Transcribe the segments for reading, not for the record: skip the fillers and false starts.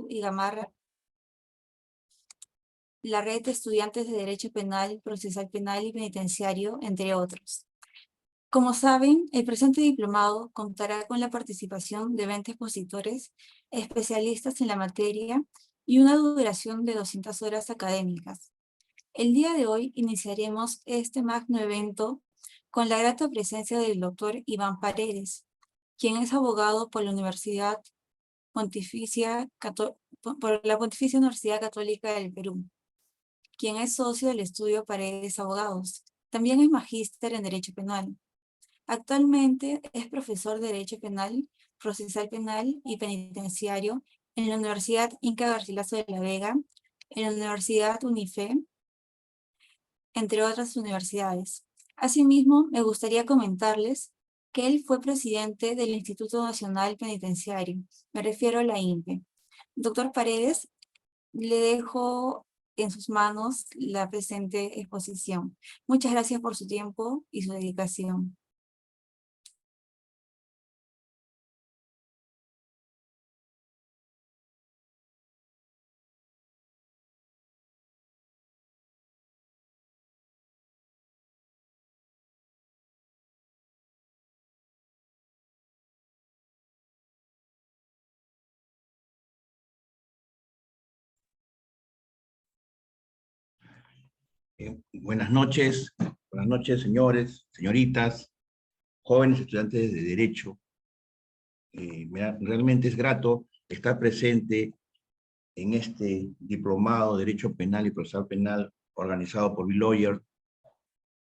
y Gamarra, la Red de Estudiantes de Derecho Penal, Procesal Penal y Penitenciario, entre otros. Como saben, el presente diplomado contará con la participación de 20 expositores especialistas en la materia y una duración de 200 horas académicas. El día de hoy iniciaremos este magno evento con la grata presencia del doctor Iván Paredes, quien es abogado por la Pontificia Universidad Católica del Perú, quien es socio del estudio Paredes Abogados. También es magíster en Derecho Penal. Actualmente es profesor de Derecho Penal, Procesal Penal y Penitenciario en la Universidad Inca Garcilaso de la Vega, en la Universidad UNIFE, entre otras universidades. Asimismo, me gustaría comentarles que él fue presidente del Instituto Nacional Penitenciario, me refiero a la INPE. Doctor Paredes, le dejo en sus manos la presente exposición. Muchas gracias por su tiempo y su dedicación. Buenas noches, señores, señoritas, jóvenes estudiantes de Derecho. Realmente es grato estar presente en este diplomado de Derecho Penal y Procesal Penal organizado por B-Lawyer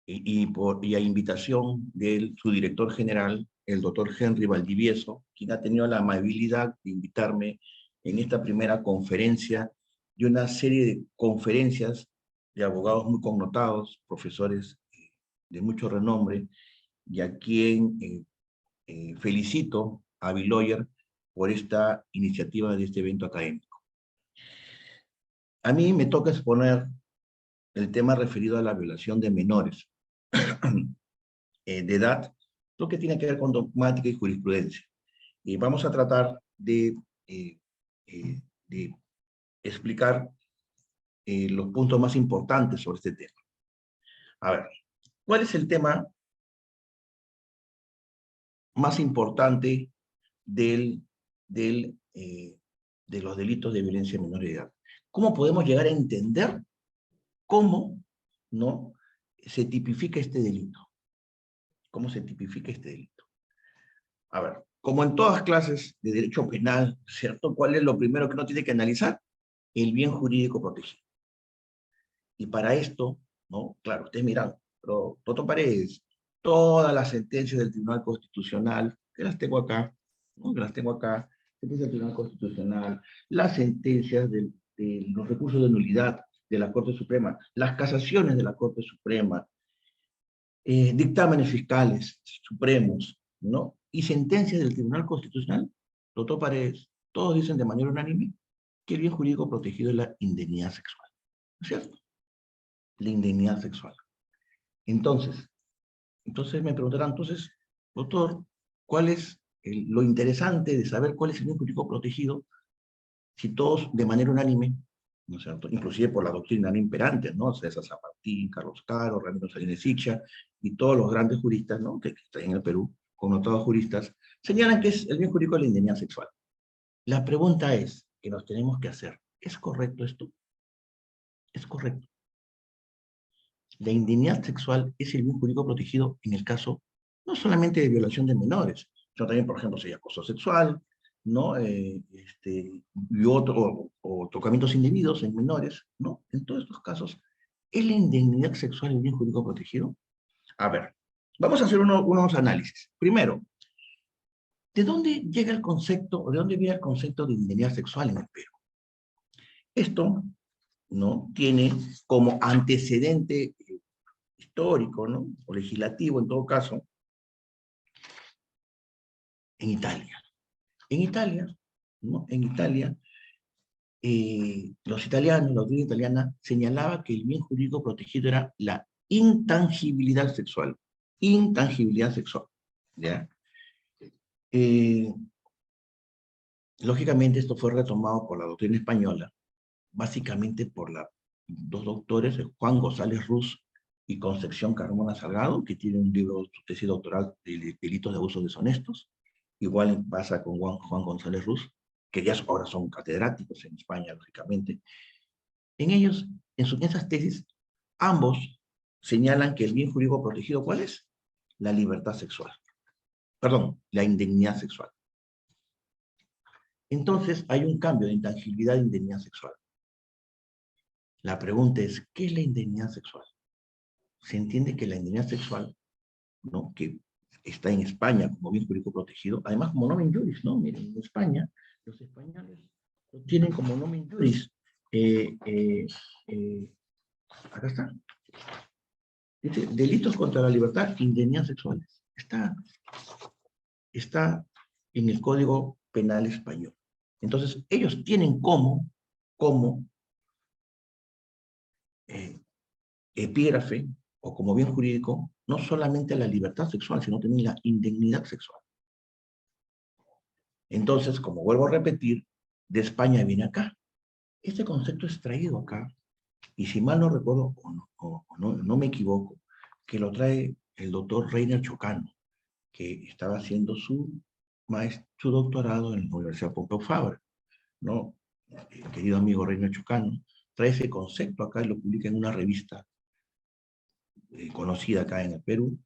y a invitación de su director general, el doctor Henry Valdivieso, quien ha tenido la amabilidad de invitarme en esta primera conferencia y una serie de conferencias de abogados muy connotados, profesores de mucho renombre, y a quien felicito a B-Lawyer por esta iniciativa de este evento académico. A mí me toca exponer el tema referido a la violación de menores de edad, lo que tiene que ver con dogmática y jurisprudencia. Y vamos a tratar de explicar los puntos más importantes sobre este tema. A ver, ¿cuál es el tema más importante de los delitos de violencia de menor de edad? ¿Cómo podemos llegar a entender cómo, ¿no?, se tipifica este delito? ¿Cómo se tipifica este delito? A ver, como en todas clases de derecho penal, ¿cierto? ¿Cuál es lo primero que uno tiene que analizar? El bien jurídico protegido. Y para esto, ¿no? Claro, ustedes miran, pero Toto Paredes, todas las sentencias del Tribunal Constitucional, que las tengo acá, ¿no? Que las tengo acá, sentencias del Tribunal Constitucional, las sentencias de los recursos de nulidad de la Corte Suprema, las casaciones de la Corte Suprema, dictámenes fiscales supremos, ¿no?, y sentencias del Tribunal Constitucional, Toto Paredes, todos dicen de manera unánime que el bien jurídico protegido es la indemnidad sexual, ¿no es cierto? La indemnidad sexual. Entonces me preguntarán, entonces, doctor, ¿cuál es lo interesante de saber cuál es el bien jurídico protegido si todos de manera unánime, ¿no es cierto?, inclusive por la doctrina no imperante, ¿no?, César San Martín, Carlos Caro, Ramiro Salinas Sicha, y todos los grandes juristas, ¿no?, que están en el Perú, connotados juristas, señalan que es el bien jurídico de la indemnidad sexual. La pregunta es, que nos tenemos que hacer, ¿es correcto esto? ¿Es correcto? La indemnidad sexual es el bien jurídico protegido en el caso no solamente de violación de menores, sino también, por ejemplo, si hay acoso sexual, ¿no?, y o tocamientos indebidos en menores, ¿no? En todos estos casos, ¿es la indemnidad sexual el bien jurídico protegido? A ver, vamos a hacer unos análisis. Primero, ¿de dónde llega el concepto, o de dónde viene el concepto de indemnidad sexual en el Perú? Esto, ¿no?, tiene como antecedente histórico, ¿no?, o legislativo en todo caso, en Italia. En Italia, ¿no?, en Italia, los italianos, la doctrina italiana, señalaba que el bien jurídico protegido era la intangibilidad sexual. Intangibilidad sexual, ¿ya? Lógicamente esto fue retomado por la doctrina española, básicamente por dos doctores, Juan González Ruz y Concepción Carmona Salgado, que tienen un libro, su tesis doctoral de delitos de abusos deshonestos. Igual pasa con Juan González Ruz, que ya ahora son catedráticos en España, lógicamente. En ellos, en esas tesis, ambos señalan que el bien jurídico protegido, ¿cuál es? La libertad sexual. Perdón, la indemnidad sexual. Entonces, hay un cambio de intangibilidad de indemnidad sexual. La pregunta es, ¿qué es la indemnidad sexual? Se entiende que la indemnidad sexual, ¿no?, que está en España como bien jurídico protegido, además como nomen juris, ¿no? Miren, en España, los españoles lo tienen como nomen juris. Acá está. Dice, delitos contra la libertad, indemnidades sexuales. Está en el Código Penal español. Entonces, ellos tienen como epígrafe o como bien jurídico, no solamente la libertad sexual, sino también la indemnidad sexual. Entonces, como vuelvo a repetir, de España viene acá. Este concepto es traído acá, y si mal no recuerdo, o no me equivoco, que lo trae el doctor Reiner Chocano, que estaba haciendo su doctorado en la Universidad Pompeu Fabra, ¿no? El querido amigo Reiner Chocano trae ese concepto acá y lo publica en una revista conocida acá en el Perú,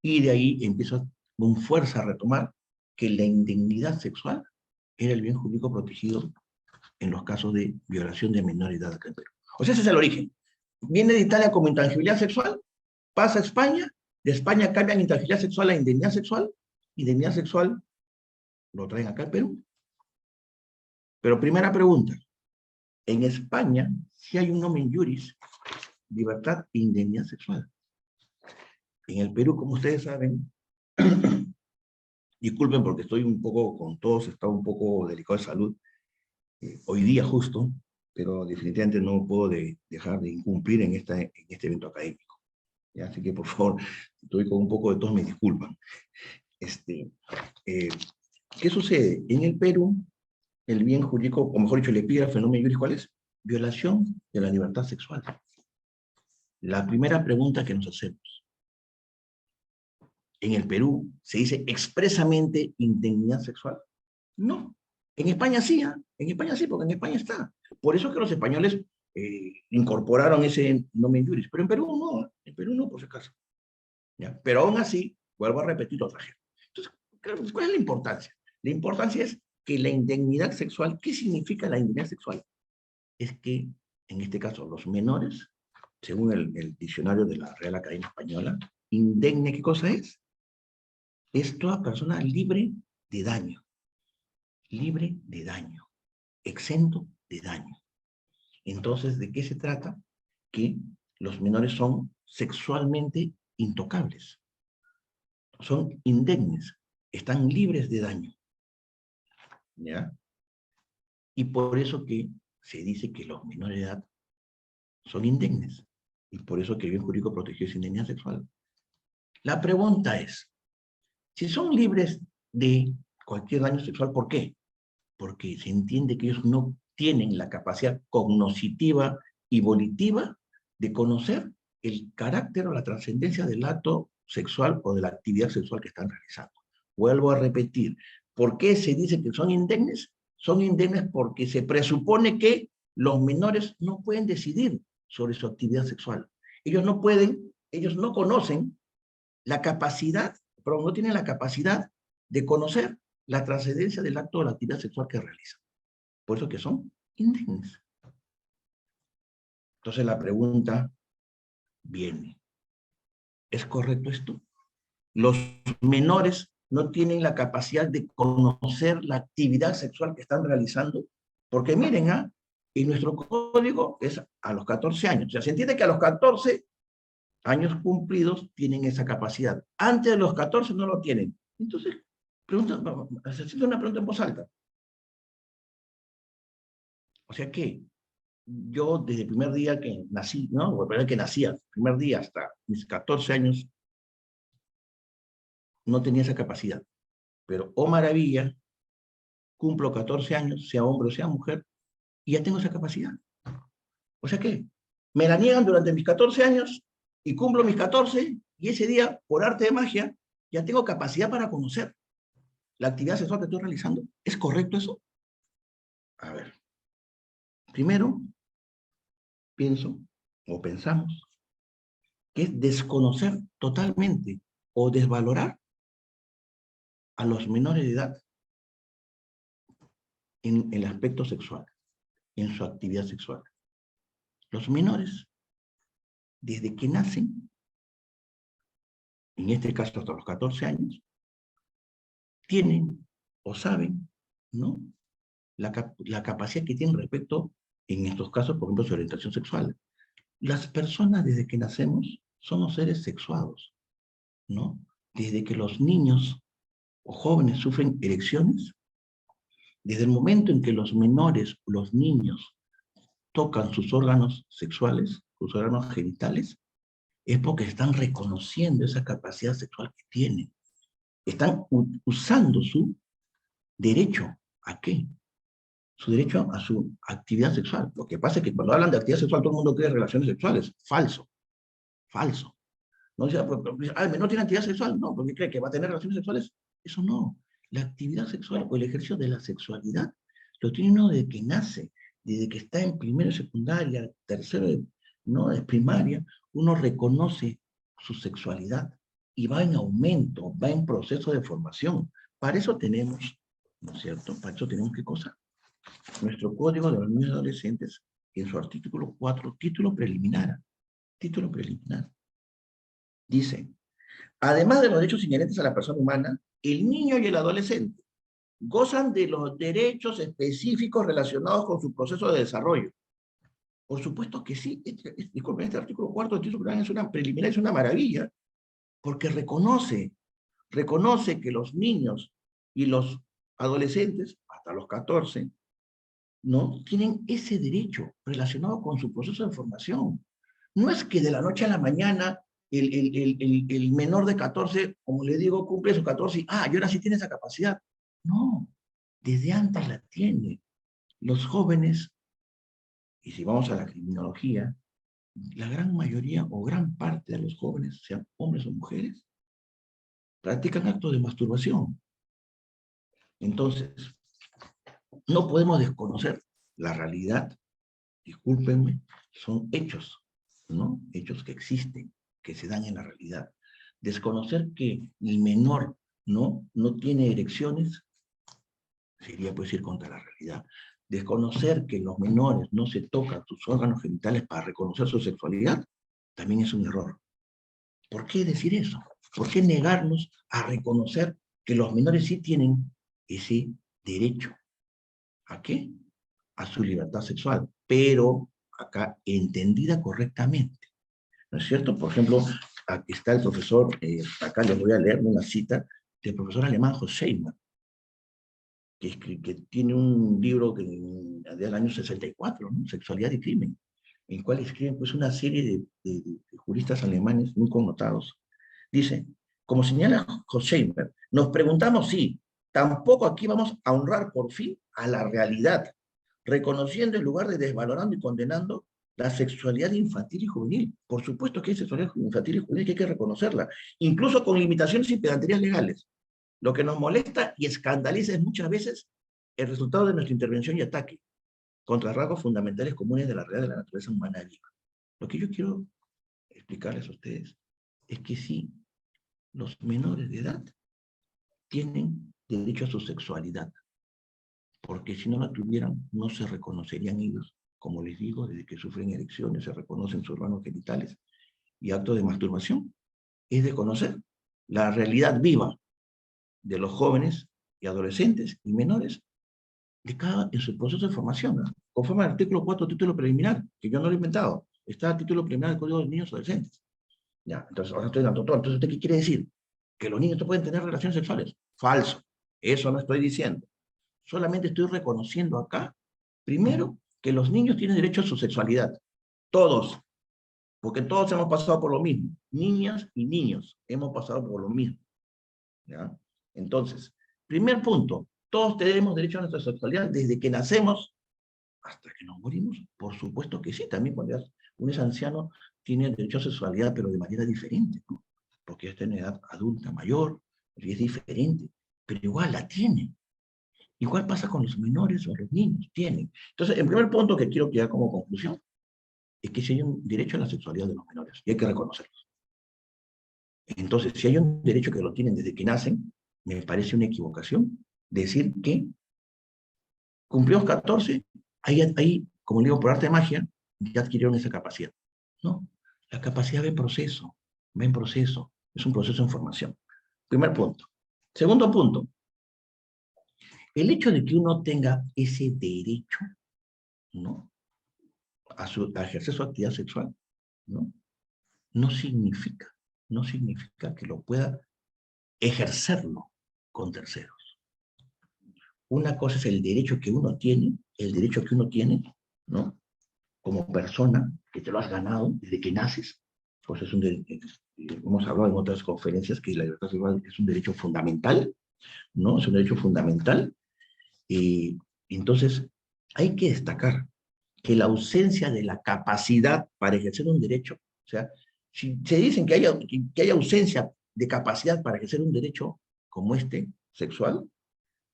y de ahí empieza con fuerza a retomar que la indemnidad sexual era el bien jurídico protegido en los casos de violación de menor edad acá en Perú. O sea, ese es el origen. Viene de Italia como intangibilidad sexual, pasa a España, de España cambian intangibilidad sexual a indemnidad sexual, indemnidad sexual lo traen acá al Perú. Pero primera pregunta, en España sí hay un nomen juris, libertad e indemnidad sexual. En el Perú, como ustedes saben, disculpen porque estoy un poco con todos, está un poco delicado de salud, hoy día justo, pero definitivamente no puedo dejar de incumplir en este evento académico. ¿Ya? Así que por favor, estoy con un poco de tos, me disculpan. ¿Qué sucede? En el Perú, el bien jurídico, o mejor dicho, el epígrafe nomen juris, ¿cuál es? Violación de la libertad sexual. La primera pregunta que nos hacemos, ¿en el Perú se dice expresamente indemnidad sexual? No. En España sí, ¿eh? En España sí, porque en España está. Por eso es que los españoles incorporaron ese nomen juris, pero en Perú no, por si acaso. ¿Ya? Pero aún así, vuelvo a repetir otra vez. Entonces, ¿cuál es la importancia? La importancia es que la indemnidad sexual, ¿qué significa la indemnidad sexual? Es que, en este caso, los menores, según el diccionario de la Real Academia Española, indemne, ¿qué cosa es? Es toda persona libre de daño, exento de daño. Entonces, ¿de qué se trata? Que los menores son sexualmente intocables, son indemnes, están libres de daño, ¿ya? Y por eso que se dice que los menores de edad son indemnes, y por eso que el bien jurídico protegido es indemnidad sexual. La pregunta es, si son libres de cualquier daño sexual, ¿por qué? Porque se entiende que ellos no tienen la capacidad cognoscitiva y volitiva de conocer el carácter o la trascendencia del acto sexual o de la actividad sexual que están realizando. Vuelvo a repetir, ¿por qué se dice que son indemnes? Son indemnes porque se presupone que los menores no pueden decidir sobre su actividad sexual. Ellos no conocen la capacidad, pero no tienen la capacidad de conocer la trascendencia del acto o la actividad sexual que realizan. Por eso que son indemnes. Entonces la pregunta viene, ¿es correcto esto? Los menores no tienen la capacidad de conocer la actividad sexual que están realizando, porque miren, en nuestro código es a los 14 años. O sea, se entiende que a los 14 años cumplidos tienen esa capacidad. Antes de los 14 no lo tienen. Entonces, haciendo una pregunta en voz alta. O sea que yo desde el primer día que nací, ¿no? O el primer día que nacía, el primer día hasta mis 14 años, no tenía esa capacidad. Pero, oh maravilla, cumplo 14 años, sea hombre o sea mujer, y ya tengo esa capacidad. O sea que me la niegan durante mis 14 años y cumplo mis 14 y ese día, por arte de magia, ya tengo capacidad para conocer la actividad sexual que estoy realizando. ¿Es correcto eso? A ver, primero pienso o pensamos que es desconocer totalmente o desvalorar a los menores de edad en el aspecto sexual, en su actividad sexual. Los menores, desde que nacen, en este caso hasta los 14 años, tienen o saben, ¿no?, la capacidad que tienen respecto, en estos casos, por ejemplo, su orientación sexual. Las personas desde que nacemos somos seres sexuados, ¿no? Desde que los niños o jóvenes sufren erecciones, desde el momento en que los menores, los niños, tocan sus órganos sexuales, sus órganos genitales, es porque están reconociendo esa capacidad sexual que tienen. Están usando su derecho. ¿A qué? Su derecho a su actividad sexual. Lo que pasa es que cuando hablan de actividad sexual, todo el mundo cree relaciones sexuales. Falso. Falso. No dice, el menor tiene actividad sexual. No, porque cree que va a tener relaciones sexuales. Eso no. La actividad sexual o el ejercicio de la sexualidad lo tiene uno desde que nace, desde que está en primero de secundaria, tercero de, ¿no?, de primaria. Uno reconoce su sexualidad y va en aumento, va en proceso de formación. Para eso tenemos, ¿no es cierto? Para eso tenemos, ¿qué cosa? Nuestro Código de los Niños y Adolescentes, en su artículo 4, título preliminar, dice: además de los derechos inherentes a la persona humana, el niño y el adolescente gozan de los derechos específicos relacionados con su proceso de desarrollo. Por supuesto que sí. Disculpen, este artículo 4 del título es una preliminar, es una maravilla, porque reconoce que los niños y los adolescentes, hasta los 14, ¿no?, tienen ese derecho relacionado con su proceso de formación. No es que de la noche a la mañana el menor de 14, como le digo, cumple sus 14 y ahora sí tiene esa capacidad. No, desde antes la tiene. Los jóvenes, y si vamos a la criminología, la gran mayoría o gran parte de los jóvenes, sean hombres o mujeres, practican actos de masturbación. Entonces, no podemos desconocer la realidad. Discúlpenme, son hechos, ¿no? Hechos que existen, que se dan en la realidad. Desconocer que el menor no tiene erecciones sería pues ir contra la realidad. Desconocer que los menores no se tocan sus órganos genitales para reconocer su sexualidad también es un error. ¿Por qué decir eso? ¿Por qué negarnos a reconocer que los menores sí tienen ese derecho? ¿A qué? A su libertad sexual, pero acá entendida correctamente, ¿no es cierto? Por ejemplo, aquí está el profesor, acá les voy a leer una cita del profesor alemán Horkheimer, que tiene un libro del año 64, ¿no?, Sexualidad y Crimen, en el cual escriben pues una serie de juristas alemanes muy connotados. Dice: como señala Horkheimer, nos preguntamos si tampoco aquí vamos a honrar por fin a la realidad, reconociendo en lugar de desvalorando y condenando la sexualidad infantil y juvenil. Por supuesto que hay sexualidad infantil y juvenil que hay que reconocerla, incluso con limitaciones y pedanterías legales. Lo que nos molesta y escandaliza es muchas veces el resultado de nuestra intervención y ataque contra rasgos fundamentales comunes de la realidad de la naturaleza humana viva. Lo que yo quiero explicarles a ustedes es que sí, los menores de edad tienen derecho a su sexualidad, porque si no la tuvieran, no se reconocerían ellos. Como les digo, desde que sufren erecciones, se reconocen sus órganos genitales y actos de masturbación. Es de conocer la realidad viva de los jóvenes y adolescentes y menores en su proceso de formación, ¿no?, conforme al artículo 4, título preliminar, que yo no lo he inventado. Está el título preliminar del Código de Niños y Adolescentes. Ya, entonces ahora estoy dando todo. Entonces, ¿usted qué quiere decir? ¿Que los niños no pueden tener relaciones sexuales? Falso. Eso no estoy diciendo. Solamente estoy reconociendo acá, primero, que los niños tienen derecho a su sexualidad. Todos. Porque todos hemos pasado por lo mismo. Niñas y niños hemos pasado por lo mismo. ¿Ya? Entonces, primer punto, Todos tenemos derecho a nuestra sexualidad desde que nacemos hasta que nos morimos. Por supuesto que sí, también cuando uno es anciano tiene derecho a sexualidad, pero de manera diferente, ¿no? Porque ya está en edad adulta, mayor, y es diferente, pero igual la tiene. Igual pasa con los menores o los niños, tienen. Entonces, el primer punto que quiero quedar como conclusión es que si hay un derecho a la sexualidad de los menores, y hay que reconocerlo. Entonces, si hay un derecho que lo tienen desde que nacen, me parece una equivocación decir que cumplidos 14, ahí, como digo, por arte de magia, ya adquirieron esa capacidad. No, la capacidad va en proceso, es un proceso de formación. Primer punto. Segundo punto, el hecho de que uno tenga ese derecho, ¿no?, a ejercer su actividad sexual, ¿no?, no significa, no significa que lo pueda ejercerlo con terceros. Una cosa es el derecho que uno tiene, ¿no?, como persona, que te lo has ganado desde que naces, pues hemos hablado en otras conferencias que la libertad sexual es un derecho fundamental, ¿no? Es un derecho fundamental, y entonces hay que destacar que la ausencia de la capacidad para ejercer un derecho, o sea, si se dicen que hay ausencia de capacidad para ejercer un derecho como este, sexual,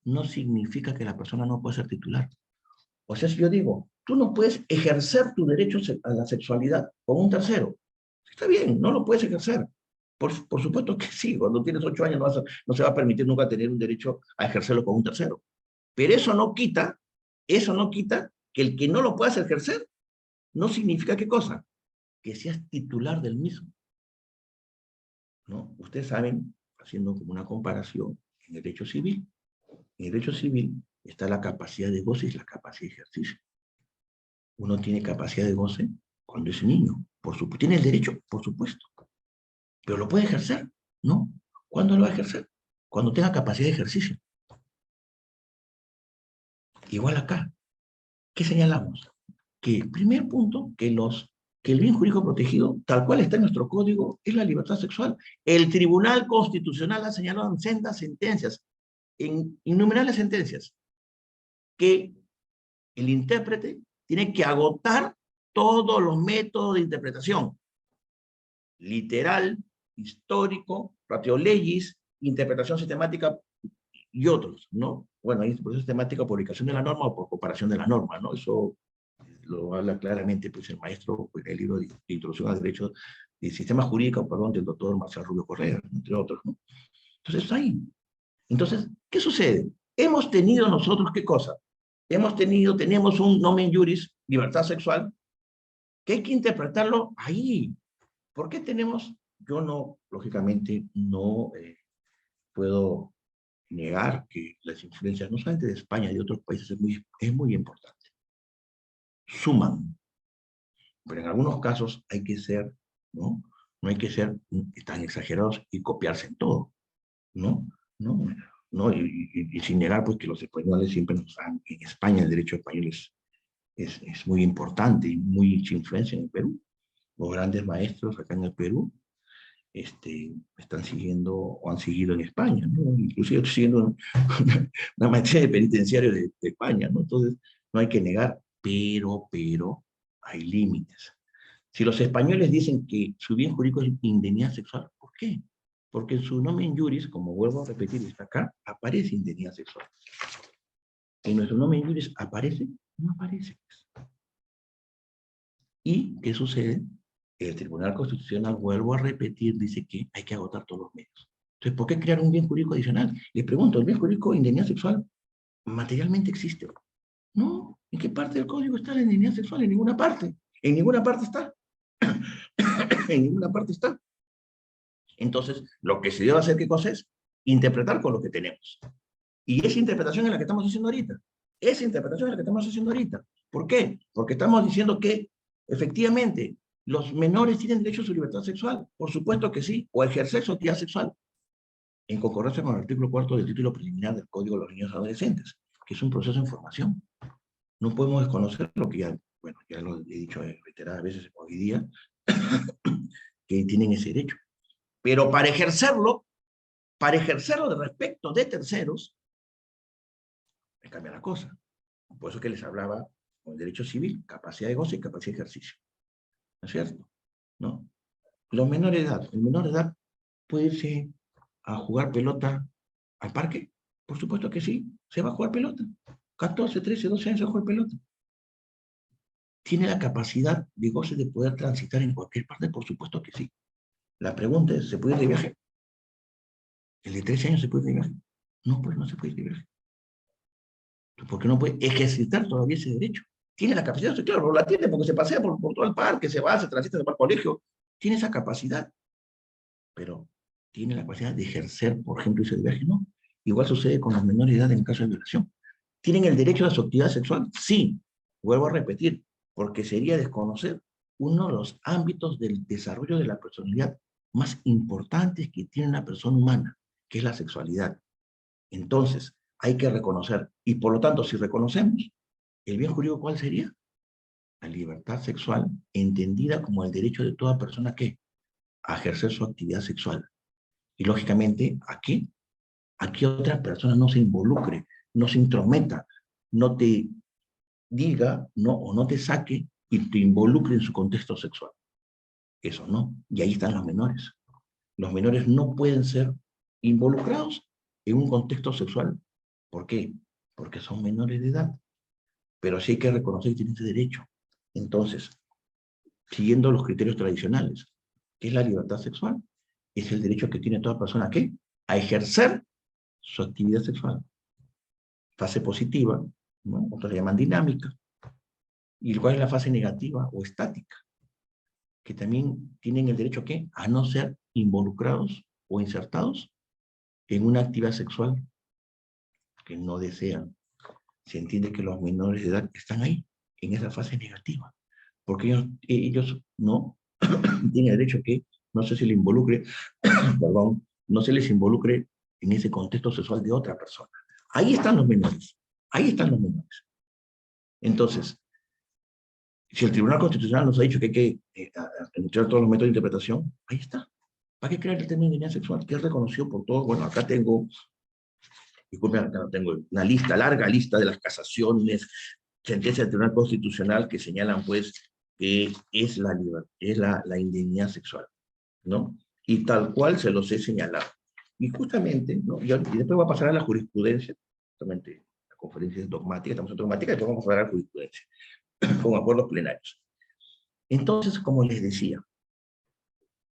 no significa que la persona no pueda ser titular. O sea, si yo digo, tú no puedes ejercer tu derecho a la sexualidad con un tercero, está bien, no lo puedes ejercer. Por supuesto que sí, cuando tienes 8 años no se va a permitir nunca tener un derecho a ejercerlo con un tercero. Pero eso no quita que el que no lo puedas ejercer, no significa qué cosa, que seas titular del mismo, ¿no? Ustedes saben, haciendo como una comparación, en el derecho civil, está la capacidad de goce y la capacidad de ejercicio. Uno tiene capacidad de goce cuando es niño, por supuesto. Tiene el derecho, por supuesto, pero lo puede ejercer, ¿no? ¿Cuándo lo va a ejercer? Cuando tenga capacidad de ejercicio. Igual acá, ¿qué señalamos? Que el primer punto, que el bien jurídico protegido, tal cual está en nuestro código, es la libertad sexual. El Tribunal Constitucional ha señalado en sendas sentencias, en innumerables sentencias, que el intérprete tiene que agotar todos los métodos de interpretación, literal, histórico, ratio legis, interpretación sistemática y otros, ¿no? Bueno, hay interpretación sistemática, publicación de la norma o por comparación de la norma, ¿no? Eso lo habla claramente pues, el maestro en el libro de Introducción al Derecho y Sistema Jurídico, perdón, del doctor Marcial Rubio Correa, entre otros, ¿no? Entonces, ahí. Entonces, ¿qué sucede? Hemos tenido nosotros, ¿qué cosa? Tenemos un nomen juris, libertad sexual, que hay que interpretarlo ahí. ¿Por qué tenemos? Yo no, lógicamente, no puedo negar que las influencias, no solamente de España y de otros países, es muy importante. Suman, pero en algunos casos hay que ser, ¿no? No hay que ser tan exagerados y copiarse en todo, ¿no? ¿No? ¿No? Y sin negar, pues, que los españoles siempre nos han, en España el derecho español es muy importante y mucha influencia en el Perú. Los grandes maestros acá en el Perú están siguiendo o han seguido en España, ¿no? Inclusive estoy siguiendo una maestría de penitenciario de España, ¿no? Entonces, no hay que negar, pero hay límites. Si los españoles dicen que su bien jurídico es indemnidad sexual, ¿por qué? Porque en su nomen juris, como vuelvo a repetir, está acá, aparece indemnidad sexual. En nuestro nomen juris aparece, no aparece. ¿Y qué sucede? El Tribunal Constitucional, vuelvo a repetir, dice que hay que agotar todos los medios. Entonces, ¿por qué crear un bien jurídico adicional? Les pregunto, ¿el bien jurídico de indemnidad sexual materialmente existe? No. ¿En qué parte del código está la indemnidad sexual? En ninguna parte. En ninguna parte está. En ninguna parte está. Entonces, lo que se debe hacer, ¿qué cosa es? Interpretar con lo que tenemos. Y esa interpretación es la que estamos haciendo ahorita. Esa interpretación es la que estamos haciendo ahorita. ¿Por qué? Porque estamos diciendo que, efectivamente, los menores tienen derecho a su libertad sexual. Por supuesto que sí. O a ejercer su actividad sexual. En concordancia con el artículo 4 del título preliminar del Código de los Niños y Adolescentes, que es un proceso de formación. No podemos desconocer lo que ya, bueno, ya lo he dicho reiteradas veces hoy día, que tienen ese derecho. Pero para ejercerlo de respecto de terceros, cambia la cosa. Por eso que les hablaba con el derecho civil, capacidad de goce y capacidad de ejercicio. ¿No es cierto? ¿No? Los menores de edad, el menor de edad puede irse a jugar pelota al parque. Por supuesto que sí, se va a jugar pelota. 14, 13, 12 años se va a jugar pelota. ¿Tiene la capacidad de goce de poder transitar en cualquier parte? Por supuesto que sí. La pregunta es, ¿se puede ir de viaje? ¿El de 13 años se puede ir de viaje? No, pues no se puede ir de viaje. Porque no puede ejercitar todavía ese derecho. Tiene la capacidad, claro, no la tiene porque se pasea por todo el parque, se va, se transita, se va al colegio. Tiene esa capacidad, pero tiene la capacidad de ejercer, por ejemplo, ese viaje, no. Igual sucede con los menores de edad en caso de violación. ¿Tienen el derecho a su actividad sexual? Sí, vuelvo a repetir, porque sería desconocer uno de los ámbitos del desarrollo de la personalidad más importantes que tiene una persona humana, que es la sexualidad. Entonces, hay que reconocer, y por lo tanto, si reconocemos, ¿el bien jurídico cuál sería? La libertad sexual, entendida como el derecho de toda persona que a ejercer su actividad sexual. Y lógicamente, aquí otra persona no se involucre, no se intrometa, no te diga, no, o no te saque y te involucre en su contexto sexual. Eso no. Y ahí están los menores. Los menores no pueden ser involucrados en un contexto sexual. ¿Por qué? Porque son menores de edad. Pero sí hay que reconocer que tienen ese derecho. Entonces, siguiendo los criterios tradicionales, ¿qué es la libertad sexual? Es el derecho que tiene toda persona ¿qué? A ejercer su actividad sexual. Fase positiva, ¿no? Otros le llaman dinámica. ¿Y cuál es la fase negativa o estática? Que también tienen el derecho ¿qué? A no ser involucrados o insertados en una actividad sexual que no desean. Se entiende que los menores de edad están ahí, en esa fase negativa, porque ellos no tienen derecho a que no se les involucre, perdón, no se les involucre en ese contexto sexual de otra persona. Ahí están los menores, ahí están los menores. Entonces, si el Tribunal Constitucional nos ha dicho que hay que entrar todos los métodos de interpretación, ahí está. ¿Para qué crear el término de identidad sexual? Que es reconocido por todos. Bueno, acá tengo, disculpen, acá tengo una lista, larga lista de las casaciones, sentencias del Tribunal Constitucional que señalan, pues, que es la indemnidad sexual, ¿no? Y tal cual se los he señalado. Y justamente, ¿no? Y después voy a pasar a la jurisprudencia, justamente la conferencia es dogmática, estamos en dogmática, y después vamos a pasar a la jurisprudencia, con acuerdos plenarios. Entonces, como les decía,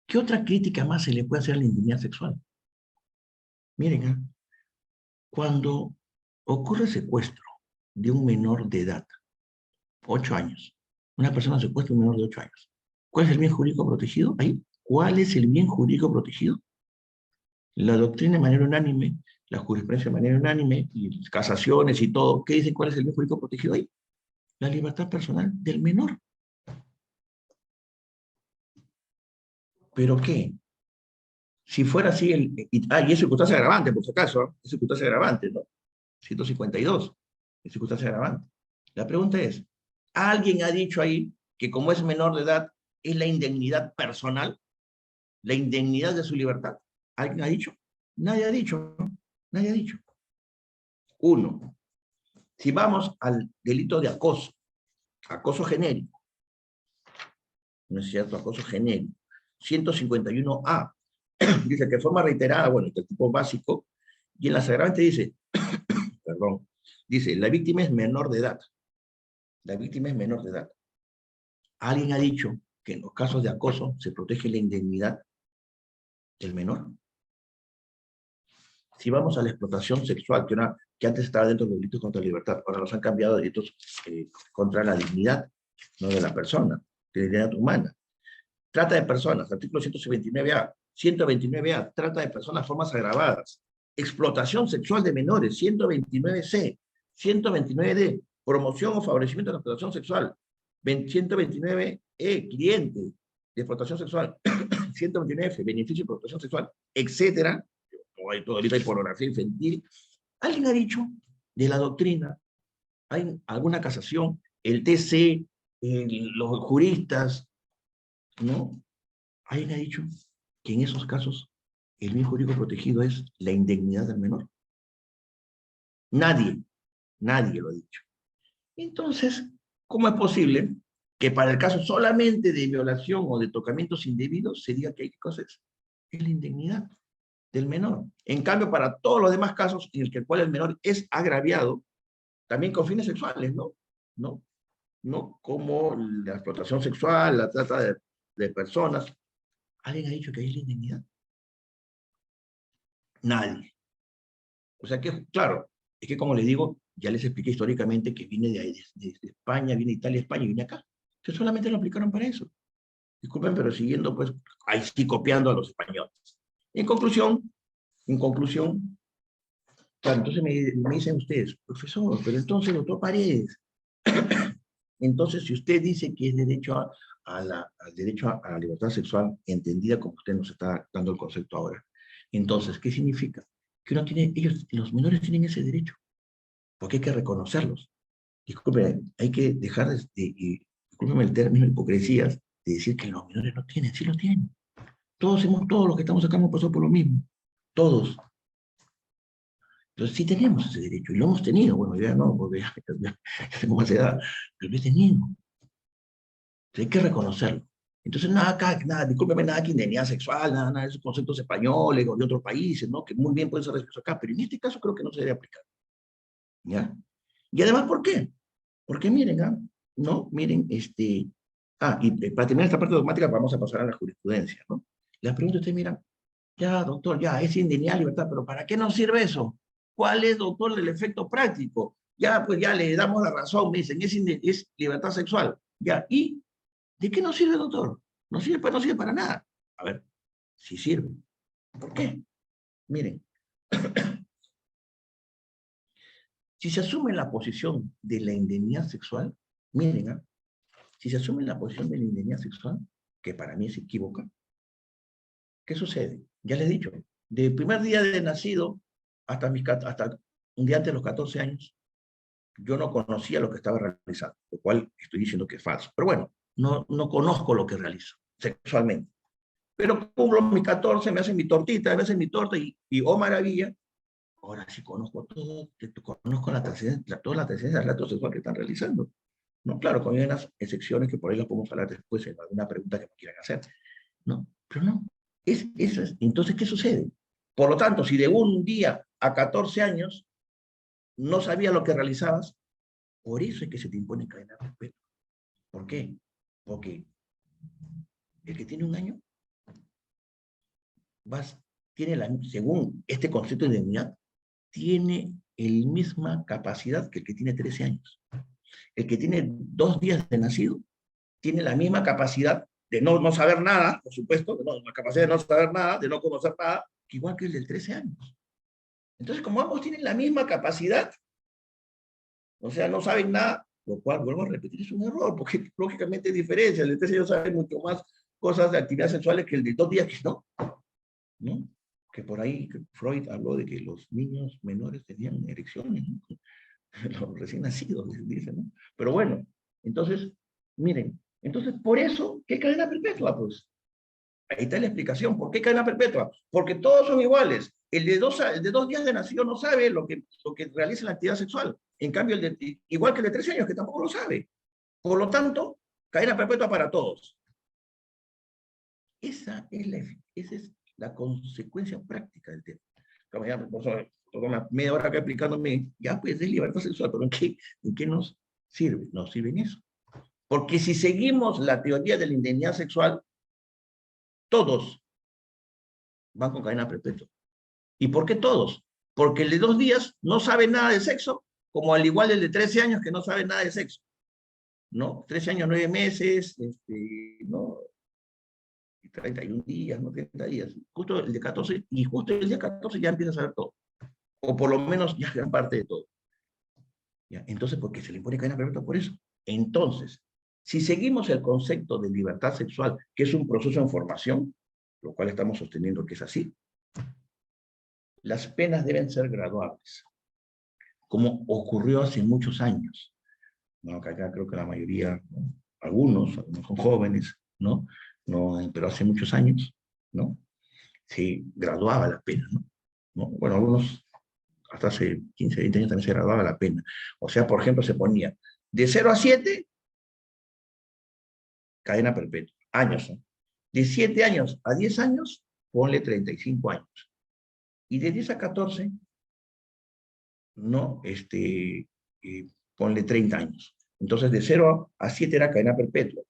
¿qué otra crítica más se le puede hacer a la indemnidad sexual? Miren, ¿eh? Cuando ocurre secuestro de un menor de edad, 8 años, una persona secuestra a un menor de 8 años, ¿cuál es el bien jurídico protegido? Ahí, ¿cuál es el bien jurídico protegido? La doctrina de manera unánime, la jurisprudencia de manera unánime, y casaciones y todo, ¿qué dicen cuál es el bien jurídico protegido ahí? La libertad personal del menor. ¿Pero qué? Si fuera así, y es circunstancia agravante, por si acaso, ¿eh? Es circunstancia agravante, ¿no? 152, es circunstancia agravante. La pregunta es, ¿alguien ha dicho ahí que como es menor de edad, es la indemnidad personal, la indemnidad de su libertad? ¿Alguien ha dicho? Nadie ha dicho, ¿no? Nadie ha dicho. Uno, si vamos al delito de acoso genérico, ¿no es cierto? Acoso genérico, 151A, dice que forma reiterada, bueno, el tipo básico, y en las agravantes dice, perdón, dice, la víctima es menor de edad. La víctima es menor de edad. ¿Alguien ha dicho que en los casos de acoso se protege la indemnidad del menor? Si vamos a la explotación sexual, que antes estaba dentro de los delitos contra la libertad, ahora los han cambiado a delitos contra la dignidad, no de la persona, de la dignidad humana. Trata de personas, artículo 129A. 129A, trata de personas, formas agravadas. Explotación sexual de menores, 129C. 129D, promoción o favorecimiento de la explotación sexual. 129E, cliente de explotación sexual. 129F, beneficio de explotación sexual, etcétera. Hay todo ahorita hay pornografía infantil. ¿Alguien ha dicho de la doctrina? ¿Hay alguna casación? El TC, los juristas, ¿no? ¿Alguien ha dicho que en esos casos el bien jurídico protegido es la indemnidad del menor? Nadie. Nadie lo ha dicho. Entonces, ¿cómo es posible que para el caso solamente de violación o de tocamientos indebidos se diga que hay cosas? Es la indignidad del menor. En cambio, para todos los demás casos en el cual el menor es agraviado, también con fines sexuales, ¿no? ¿No? ¿No? Como la explotación sexual, la trata de personas. ¿Alguien ha dicho que hay la indignidad? Nadie. O sea que, claro, es que como les digo, ya les expliqué históricamente que viene de ahí, de España, viene de Italia, España y viene acá. Que solamente lo aplicaron para eso. Disculpen, pero siguiendo, pues, ahí sí copiando a los españoles. En conclusión, claro, entonces me dicen ustedes, profesor, pero entonces, doctor Paredes, entonces si usted dice que es derecho al derecho a la libertad sexual, entendida como usted nos está dando el concepto ahora, entonces, ¿qué significa? Que uno tiene, ellos, los menores tienen ese derecho, porque hay que reconocerlos. Disculpen, hay que dejar discúlpenme el término hipocresías, de decir que los menores no tienen, sí lo tienen. Todos los que estamos acá hemos pasado por lo mismo. Todos. Entonces sí tenemos ese derecho, y lo hemos tenido. Bueno, ya no, porque ya tengo más edad, pero lo he tenido. Entonces hay que reconocerlo. Entonces nada, discúlpeme, nada que indemnidad sexual, nada de esos conceptos españoles o de otros países, ¿no? Que muy bien pueden ser resueltos acá, pero en este caso creo que no se debe aplicar. ¿Ya? Y además, ¿por qué? Porque miren, ¿no? Miren, y para terminar esta parte dogmática vamos a pasar a la jurisprudencia, ¿no? La pregunta usted, mira, ya, doctor, ya, es indignidad, libertad, pero ¿para qué nos sirve eso? ¿Cuál es, doctor, el efecto práctico? Ya, pues ya le damos la razón, me dicen, es libertad sexual. Ya, ¿y de qué nos sirve, doctor? No sirve, pues no sirve para nada. A ver, sí sirve. ¿Por qué? Miren, si se asume la posición de la indemnidad sexual, miren, si se asume la posición de la indemnidad sexual, que para mí es equívoca, ¿qué sucede? Ya les he dicho, del primer día de nacido hasta un día antes de los 14 años, yo no conocía lo que estaba realizando, lo cual estoy diciendo que es falso. Pero bueno, no conozco lo que realizo sexualmente. Pero cumplo mis 14, me hacen mi tortita, me hacen mi torta y oh maravilla, ahora sí conozco todo, conozco toda la trascendencia del acto sexual que están realizando. No, claro, con unas excepciones que por ahí las podemos hablar después en alguna pregunta que me quieran hacer. No, pero no. Entonces, ¿qué sucede? Por lo tanto, si de un día a 14 años no sabías lo que realizabas, por eso es que se te impone cadena perpetua. ¿Por qué? Porque el que tiene un año según este concepto de indemnidad, tiene la misma capacidad que el que tiene 13 años. El que tiene 2 días de nacido tiene la misma capacidad de no saber nada, por supuesto, la capacidad de no saber nada, de no conocer nada, que igual que el del 13 años. Entonces, como ambos tienen la misma capacidad, o sea, no saben nada, lo cual, vuelvo a repetir, es un error, porque lógicamente hay diferencia. El de 13 años sabe mucho más cosas de actividades sexuales que el de 2 días que ¿no? Que por ahí Freud habló de que los niños menores tenían erecciones, ¿no? Los recién nacidos, dicen, ¿no? Pero bueno, entonces, miren, entonces por eso, ¿qué cadena perpetua? Pues ahí está la explicación. ¿Por qué cadena perpetua? Porque todos son iguales. El de 2 días de nacido no sabe lo que realiza la actividad sexual. En cambio, igual que el de 13 años, que tampoco lo sabe. Por lo tanto, cadena perpetua para todos. Esa es la consecuencia práctica del tema. Como ya, toda una media hora acá explicándome, ya pues es libertad sexual, pero ¿en qué nos sirve? Nos sirve en eso. Porque si seguimos la teoría de la indemnidad sexual, todos van con cadena perpetua. ¿Y por qué todos? Porque el de 2 días no sabe nada de sexo, como al igual el de 13 años que no sabe nada de sexo. ¿No? 13 años, 9 meses, ¿no? 31 días, no 30 días. Justo el de 14, y justo el día 14 ya empieza a saber todo. O por lo menos ya gran parte de todo. ¿Ya? Entonces, ¿por qué se le impone cadena perpetua? Por eso. Entonces, si seguimos el concepto de libertad sexual, que es un proceso en formación, lo cual estamos sosteniendo que es así, las penas deben ser graduables, como ocurrió hace muchos años. Bueno, acá creo que la mayoría, ¿no? algunos son jóvenes, ¿no? Pero hace muchos años, ¿no? Se graduaba la pena, ¿no? Bueno, algunos hasta hace 15, 20 años también se graduaba la pena. O sea, por ejemplo, se ponía de 0 a 7, cadena perpetua, años, ¿no? De 7 años a 10 años, ponle 35 años. Y de 10 a 14, no, ponle 30 años. Entonces, de 0 a 7 era cadena perpetua.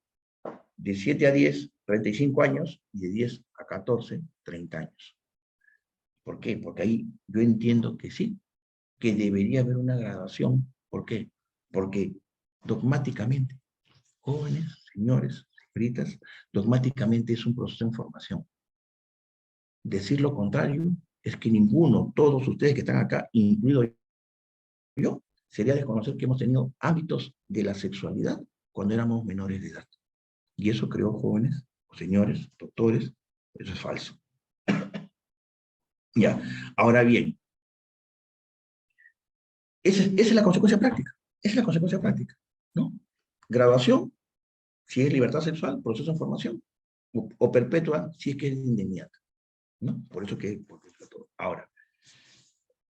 De 7 a 10, 35 años, y de 10 a 14, 30 años. ¿Por qué? Porque ahí yo entiendo que sí, que debería haber una graduación. ¿Por qué? Porque dogmáticamente, jóvenes, señores, señoritas, dogmáticamente es un proceso de formación. Decir lo contrario es que ninguno, todos ustedes que están acá, incluido yo, sería desconocer que hemos tenido ámbitos de la sexualidad cuando éramos menores de edad. Y eso creo, jóvenes, o señores, doctores, eso es falso. Ya, ahora bien, esa es la consecuencia práctica. Esa es la consecuencia práctica, ¿no? Graduación, si es libertad sexual, proceso de formación, o perpetua, si es que es inmediata, ¿no? Por eso que... Ahora,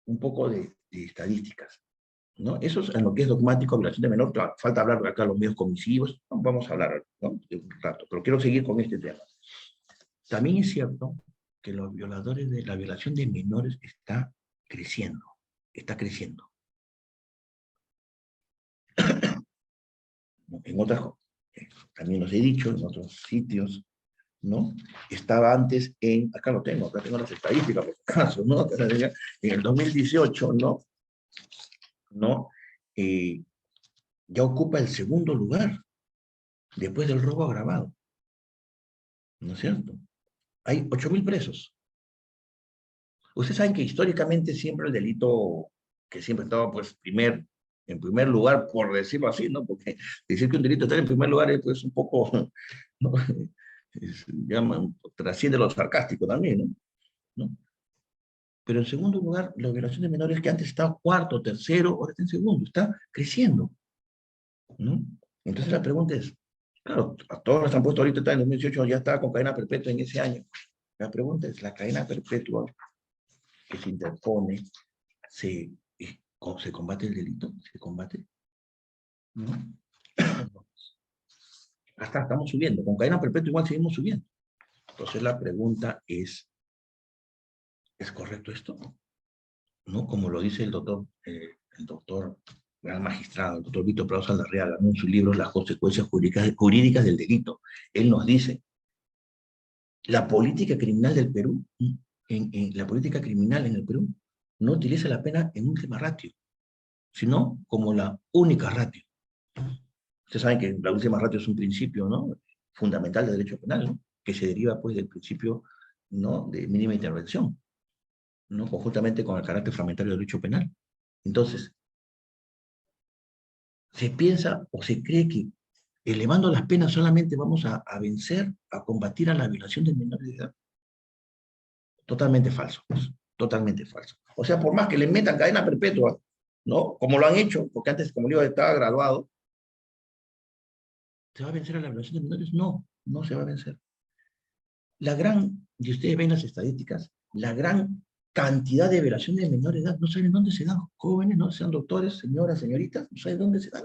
un poco de estadísticas, ¿no? Eso es en lo que es dogmático, violación de menor. Falta hablar acá de los medios comisivos, ¿no? Vamos a hablar, ¿no?, de un rato, pero quiero seguir con este tema. También es cierto que los violadores de la violación de menores está creciendo, está creciendo. En otras, también los he dicho, en otros sitios, ¿no? Estaba antes en, acá tengo las estadísticas, por caso, ¿no? En el 2018, ¿no? Ya ocupa el segundo lugar, después del robo agravado, ¿no es cierto? Hay 8.000 presos. Ustedes saben que históricamente siempre el delito, que siempre estaba pues en primer lugar, por decirlo así, ¿no? Porque decir que un delito está en primer lugar es pues un poco, ¿no? Trasciende lo sarcástico también, ¿no? Pero en segundo lugar, la violación de menores, que antes estaba cuarto, tercero, ahora está en segundo, está creciendo, ¿no? Entonces la pregunta es, claro, a todos nos han puesto ahorita, está en 2018, ya estaba con cadena perpetua en ese año. La pregunta es, ¿la cadena perpetua que se interpone, se combate el delito? ¿Se combate? ¿No? Hasta estamos subiendo, con cadena perpetua igual seguimos subiendo. Entonces la pregunta ¿es correcto esto? ¿No? Como lo dice el doctor, gran magistrado, el doctor Víctor Prado Saldarriaga, ¿no?, en su libro Las consecuencias jurídicas del delito. Él nos dice, la política criminal del Perú, la política criminal en el Perú, no utiliza la pena en última ratio, sino como la única ratio. Ustedes saben que la última ratio es un principio, ¿no?, fundamental del derecho penal, ¿no?, que se deriva pues del principio, ¿no?, de mínima intervención, ¿no?, conjuntamente con el carácter fragmentario del derecho penal. Entonces, se piensa o se cree que elevando las penas solamente vamos a vencer, a combatir a la violación de menores de edad. Totalmente falso, pues, totalmente falso. O sea, por más que le metan cadena perpetua, ¿no?, como lo han hecho, porque antes, como digo, estaba graduado, ¿se va a vencer a la violación de menores? No, no se va a vencer. Y ustedes ven las estadísticas, la gran cantidad de violación de menores de edad, no saben dónde se dan, jóvenes, no sean doctores, señoras, señoritas, no saben dónde se dan.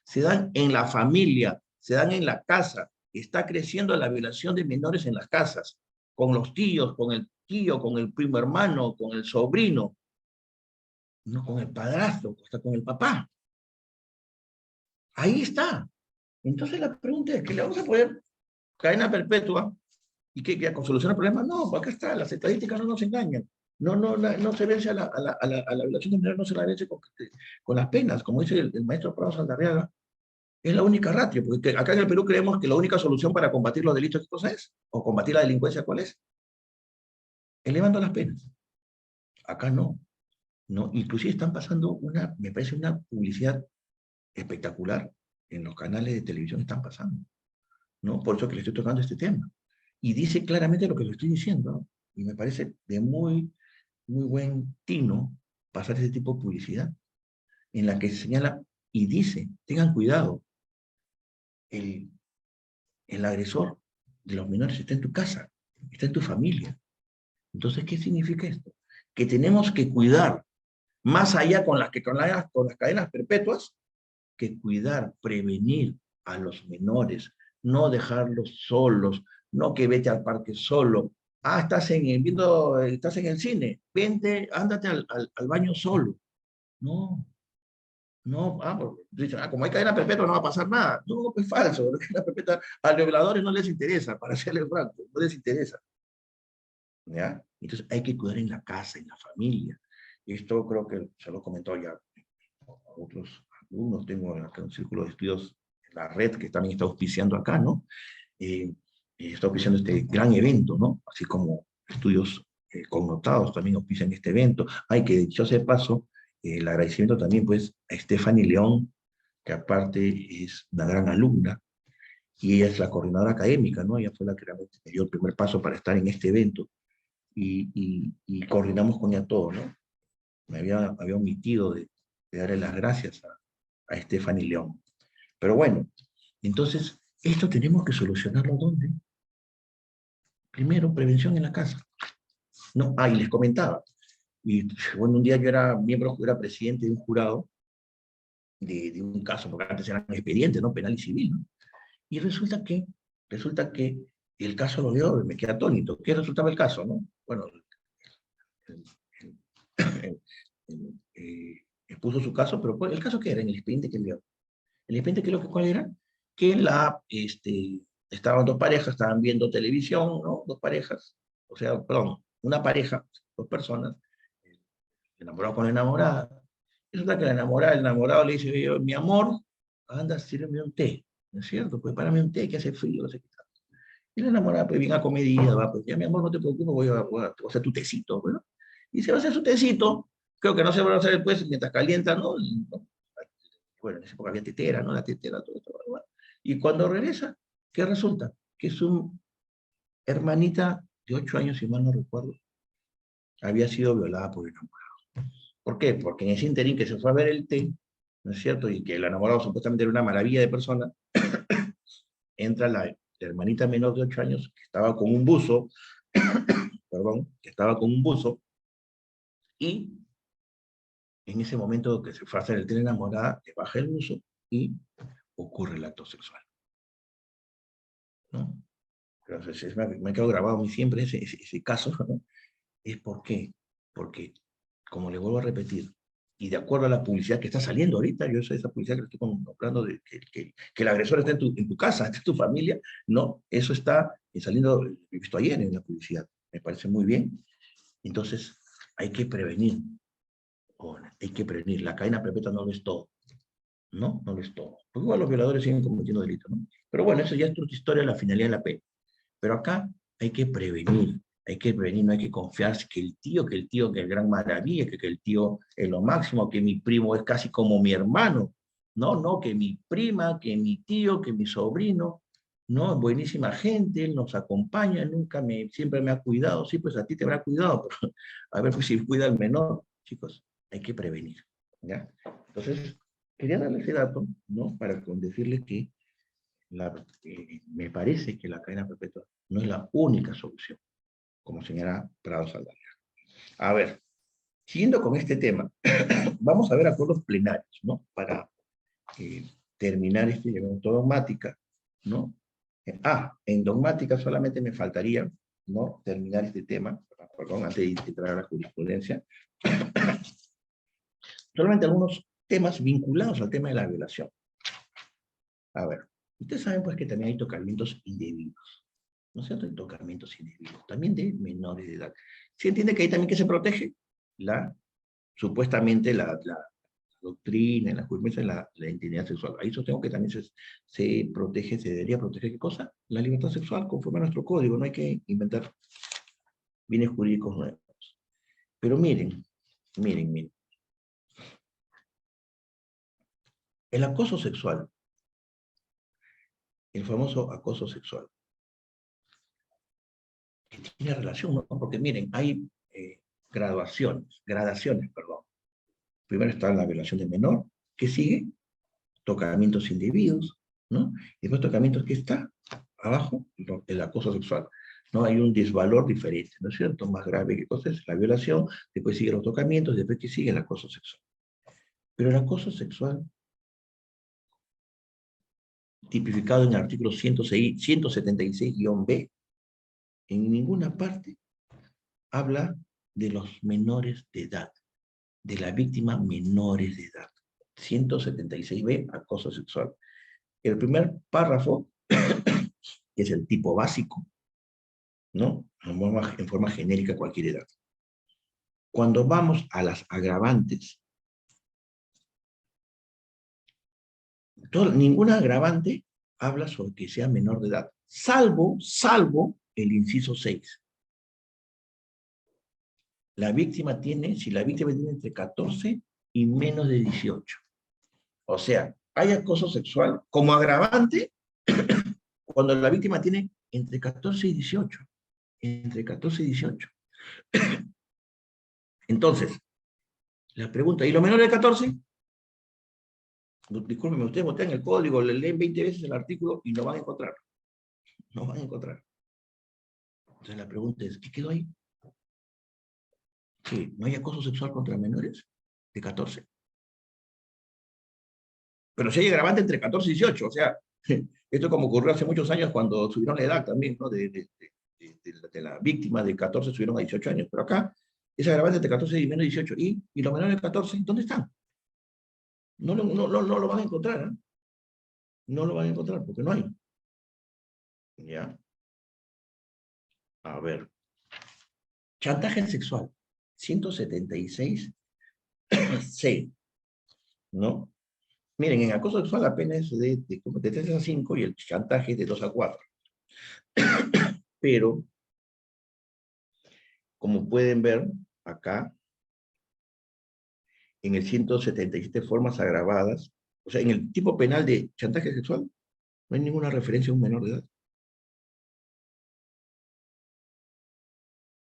Se dan en la familia, se dan en la casa. Está creciendo la violación de menores en las casas, con los tíos, con el tío, con el primo hermano, con el sobrino, no con el padrastro, hasta con el papá. Ahí está. Entonces la pregunta es, ¿que le vamos a poner cadena perpetua y que con soluciona el problema? No, acá está, las estadísticas no nos engañan. No se vence a la violación de menores, no se la vence con las penas, como dice el maestro Prado Saldarriaga. Es la única ratio, porque acá en el Perú creemos que la única solución para combatir los delitos, ¿qué cosa es? O combatir la delincuencia, ¿cuál es? Elevando las penas. Acá no, no. Inclusive están pasando me parece una publicidad espectacular en los canales de televisión, están pasando, ¿no? Por eso que le estoy tocando este tema. Y dice claramente lo que le estoy diciendo, ¿no? Y me parece de muy, muy buen tino pasar ese tipo de publicidad, en la que se señala y dice, tengan cuidado, el agresor de los menores está en tu casa, está en tu familia. Entonces, ¿qué significa esto? Que tenemos que cuidar Más allá con las cadenas perpetuas, que cuidar, prevenir a los menores, no dejarlos solos, no que vete al parque solo. Ah, estás en el cine, vente, ándate al baño solo. No, no, dicen, como hay cadena perpetua no va a pasar nada. No, pues falso, la cadena perpetua a los violadores no les interesa, para serles franco, no les interesa. ¿Ya? Entonces hay que cuidar en la casa, en la familia. Esto creo que se lo comentó ya a otros alumnos, tengo acá un círculo de estudios en la red que también está auspiciando acá, ¿no? Está auspiciando este gran evento, ¿no? Así como estudios connotados también auspician este evento. Hay que, dicho sea de paso, el agradecimiento también, pues, a Stephanie León, que aparte es una gran alumna, y ella es la coordinadora académica, ¿no? Ella fue la que realmente me dio el primer paso para estar en este evento, y coordinamos con ella todo, ¿no? Había omitido de darle las gracias a Stephanie León. Pero bueno, entonces, esto tenemos que solucionarlo ¿dónde? Primero, prevención en la casa. No, y les comentaba, y bueno, un día yo era presidente de un jurado de un caso, porque antes eran expedientes, ¿no? Penal y civil, ¿no? Y resulta que el caso lo veo, me queda atónito. ¿Qué resultaba el caso, no? Bueno, expuso su caso, pero ¿el caso qué era? En el expediente que vio. El expediente que ¿cuál era? Que estaban dos parejas, estaban viendo televisión, ¿no? Dos parejas, o sea, perdón, una pareja, dos personas, enamorado con la enamorada. Y resulta que el enamorado le dice, oye, mi amor, anda, sírveme un té, ¿no es cierto? Pues párame un té que hace frío, no sé qué tal. Y la enamorada, pues bien acomedida, va, pues ya mi amor, no te preocupes, voy a hacer tu tecito, ¿no? Y se va a hacer su tecito, creo que no se va a hacer después, mientras calienta, ¿no? Bueno, en esa época había tetera, ¿no? La tetera, todo esto, ¿no? Y cuando regresa, ¿qué resulta? Que su hermanita de 8 años, si mal no recuerdo, había sido violada por el enamorado. ¿Por qué? Porque en ese interín que se fue a ver el té, ¿no es cierto? Y que el enamorado supuestamente era una maravilla de persona, entra la hermanita menor de 8 años, que estaba con un buzo, perdón, que estaba con un buzo, y en ese momento que se fue a hacer el té enamorada, le baja el buzo y ocurre el acto sexual, ¿no? Entonces, me ha quedado grabado a mí siempre ese caso, ¿no? ¿Es por qué? Porque, como le vuelvo a repetir, y de acuerdo a la publicidad que está saliendo ahorita, yo soy esa publicidad que estoy comprando de que el agresor está en tu casa, está en tu familia, no, eso está saliendo, he visto ayer en la publicidad, me parece muy bien. Entonces, hay que prevenir, hay que prevenir, la cadena perpetua no lo es todo, ¿no? No lo es todo, porque igual los violadores siguen cometiendo delitos, ¿no? Pero bueno, eso ya es otra historia, la finalidad de la pena. Pero acá hay que prevenir, no hay que confiarse que el tío, que es gran maravilla, que el tío es lo máximo, que mi primo es casi como mi hermano. No, no, que mi prima, que mi tío, que mi sobrino. No, buenísima gente, él nos acompaña, siempre me ha cuidado. Sí, pues a ti te habrá cuidado, pero a ver pues, si cuida al menor. Chicos, hay que prevenir, ¿ya? Entonces, quería darle ese dato, ¿no? Para decirles que me parece que la cadena perpetua no es la única solución, como señala Prado Saldaña. A ver, siguiendo con este tema, vamos a ver acuerdos plenarios, ¿no? Para terminar este evento dogmática, ¿no? En dogmática solamente me faltaría, ¿no? Terminar este tema, perdón, antes de entrar a la jurisprudencia, solamente algunos temas vinculados al tema de la violación. A ver, ustedes saben pues que también hay tocamientos indebidos, ¿no es cierto? Hay tocamientos indebidos, también de menores de edad. ¿Se entiende que hay también que se protege supuestamente la doctrina, la jurisprudencia, la intimidad sexual? Ahí sostengo que también se protege, se debería proteger, ¿qué cosa? La libertad sexual conforme a nuestro código, no hay que inventar bienes jurídicos nuevos. Pero miren, el acoso sexual, el famoso acoso sexual, que tiene relación, ¿no? Porque miren, hay gradaciones, perdón. Primero está la violación de menor, que sigue, tocamientos indebidos, ¿no? Y después tocamientos que está abajo, el acoso sexual. ¿no? Hay un desvalor diferente, ¿no es cierto? Más grave que cosa es la violación, después sigue los tocamientos, después que sigue el acoso sexual. Pero el acoso sexual, tipificado en el artículo 176-B, en ninguna parte habla de los menores de edad, de la víctima menores de edad. 176B, acoso sexual. El primer párrafo, que es el tipo básico, ¿no? En forma genérica cualquier edad. Cuando vamos a las agravantes, ninguna agravante habla sobre que sea menor de edad, salvo el inciso 6. La víctima si la víctima tiene entre 14 y menos de 18. O sea, hay acoso sexual como agravante cuando la víctima tiene entre 14 y 18. Entre 14 y 18. Entonces, la pregunta, ¿y los menores de 14? Discúlpeme, ustedes botean el código, le leen 20 veces el artículo y no van a encontrar. No van a encontrar. Entonces la pregunta es, ¿qué quedó ahí? ¿Que no hay acoso sexual contra menores de 14? Pero si hay agravante entre 14 y 18, o sea, esto como ocurrió hace muchos años cuando subieron la edad también, ¿no? De la víctima de 14 subieron a 18 años, pero acá es agravante entre 14 y menos de 18. ¿Y los menores de 14, dónde están? No lo van a encontrar, ¿eh? No lo van a encontrar porque no hay. ¿Ya? A ver. Chantaje sexual. 176C. ¿No? Miren, en acoso sexual la pena es de 3 a 5 y el chantaje es de 2 a 4. Pero, como pueden ver acá, en el 177 formas agravadas, o sea, en el tipo penal de chantaje sexual, no hay ninguna referencia a un menor de edad.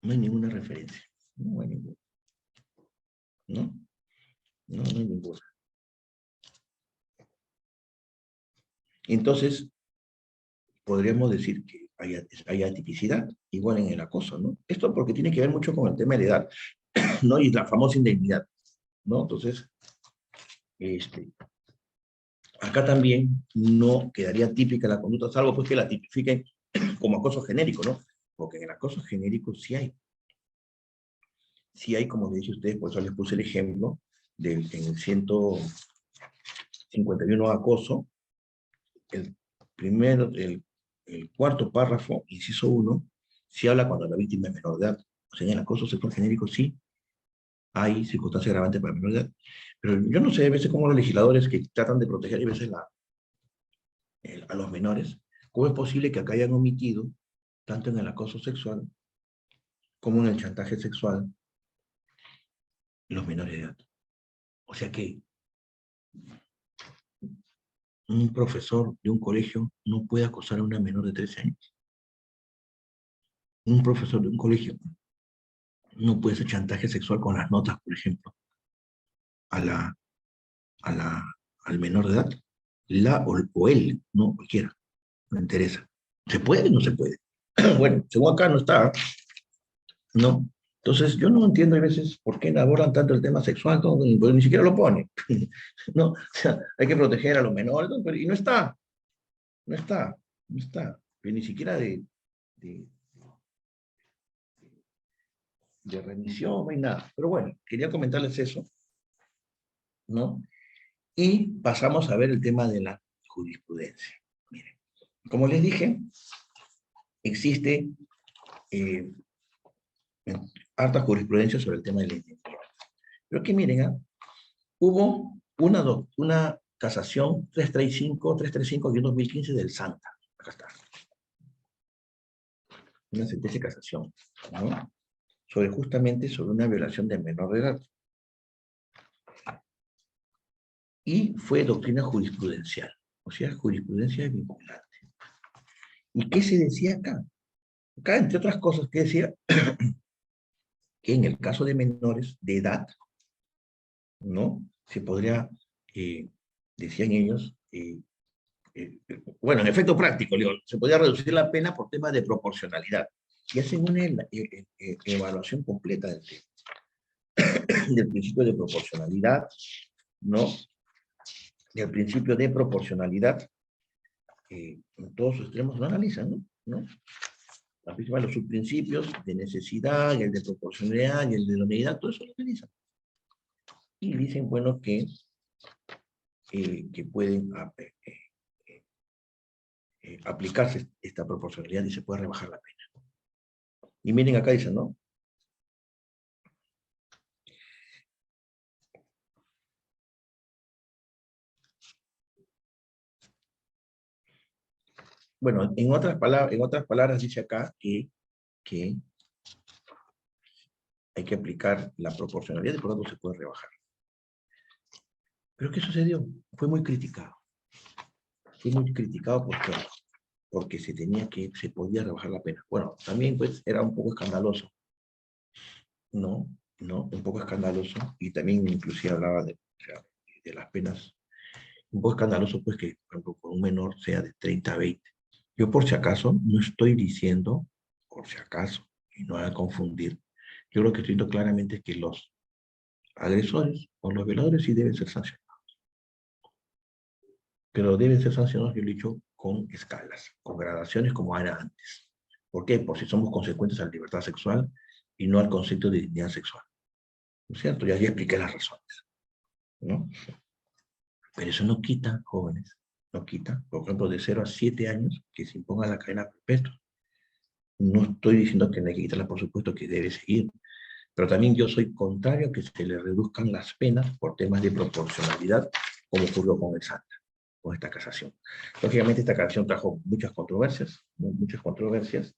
No hay ninguna referencia. No hay ninguna. ¿No? No hay ninguna. Entonces, podríamos decir que hay atipicidad, igual en el acoso, ¿no? Esto porque tiene que ver mucho con el tema de la edad, ¿no? Y la famosa indemnidad, ¿no? Entonces, acá también no quedaría típica la conducta, salvo pues que la tipifiquen como acoso genérico, ¿no? Porque en el acoso genérico sí hay, como le dije a ustedes, por eso les puse el ejemplo, en el 151 acoso, el cuarto párrafo, inciso 1, sí habla cuando la víctima es menor de edad. O sea, en el acoso sexual genérico sí hay circunstancias agravantes para menor de edad. Pero yo no sé, a veces como los legisladores que tratan de proteger a veces a los menores, ¿cómo es posible que acá hayan omitido, tanto en el acoso sexual como en el chantaje sexual, los menores de edad? O sea que un profesor de un colegio no puede acosar a una menor de 13 años. Un profesor de un colegio no puede hacer chantaje sexual con las notas, por ejemplo, a la, al menor de edad. O él, no cualquiera, no interesa. ¿Se puede o no se puede? Bueno, según acá no está, ¿no? Entonces, yo no entiendo a veces por qué abordan tanto el tema sexual, ¿no? Porque ni siquiera lo pone. ¿No? O sea, hay que proteger a los menores, ¿no? Y no está, no está, no está. Pero ni siquiera de, de remisión, no hay nada. Pero bueno, quería comentarles eso, ¿no? Y pasamos a ver el tema de la jurisprudencia. Miren, como les dije, existe harta jurisprudencia sobre el tema de la indemnidad. Pero que miren, hubo una casación 335-2015 del Santa. Acá está. Una sentencia de casación, ¿no? Justamente sobre una violación de menor de edad. Y fue doctrina jurisprudencial, o sea, jurisprudencia vinculante. ¿Y qué se decía acá? Acá, entre otras cosas, que decía que en el caso de menores de edad, ¿no? Se podría, decían ellos, bueno, en efecto práctico, digo, se podía reducir la pena por temas de proporcionalidad. y hacen una evaluación completa del principio de proporcionalidad, ¿no? Del principio de proporcionalidad, en todos sus extremos lo analizan, ¿no? Los subprincipios de necesidad, y el de proporcionalidad, y el de idoneidad, todo eso lo analizan. Y dicen, bueno, que pueden aplicarse esta proporcionalidad y se puede rebajar la pena. Y miren acá dicen, ¿no? Bueno, en otras palabras dice acá que hay que aplicar la proporcionalidad y por lo tanto se puede rebajar. Pero ¿qué sucedió? Fue muy criticado. Fue muy criticado porque se podía rebajar la pena. Bueno, también pues era un poco escandaloso. ¿No? Un poco escandaloso. Y también inclusive hablaba de las penas. Un poco escandaloso pues que, por ejemplo, con un menor sea de 30 a 20. Yo por si acaso no estoy diciendo, por si acaso, y no van a confundir, yo lo que estoy diciendo claramente es que los agresores o los violadores sí deben ser sancionados. Pero deben ser sancionados, yo lo he dicho, con escalas, con gradaciones como era antes. ¿Por qué? Por si somos consecuentes a la libertad sexual y no al concepto de dignidad sexual. ¿No es cierto? Ya expliqué las razones, ¿no? Pero eso no quita, jóvenes, no quita, por ejemplo, de 0 a 7 años, que se imponga la cadena perpetua. No estoy diciendo que no hay que quitarla, por supuesto que debe seguir, pero también yo soy contrario a que se le reduzcan las penas por temas de proporcionalidad, como ocurrió con el Santa, con esta casación. Lógicamente esta casación trajo muchas controversias, ¿no? Muchas controversias,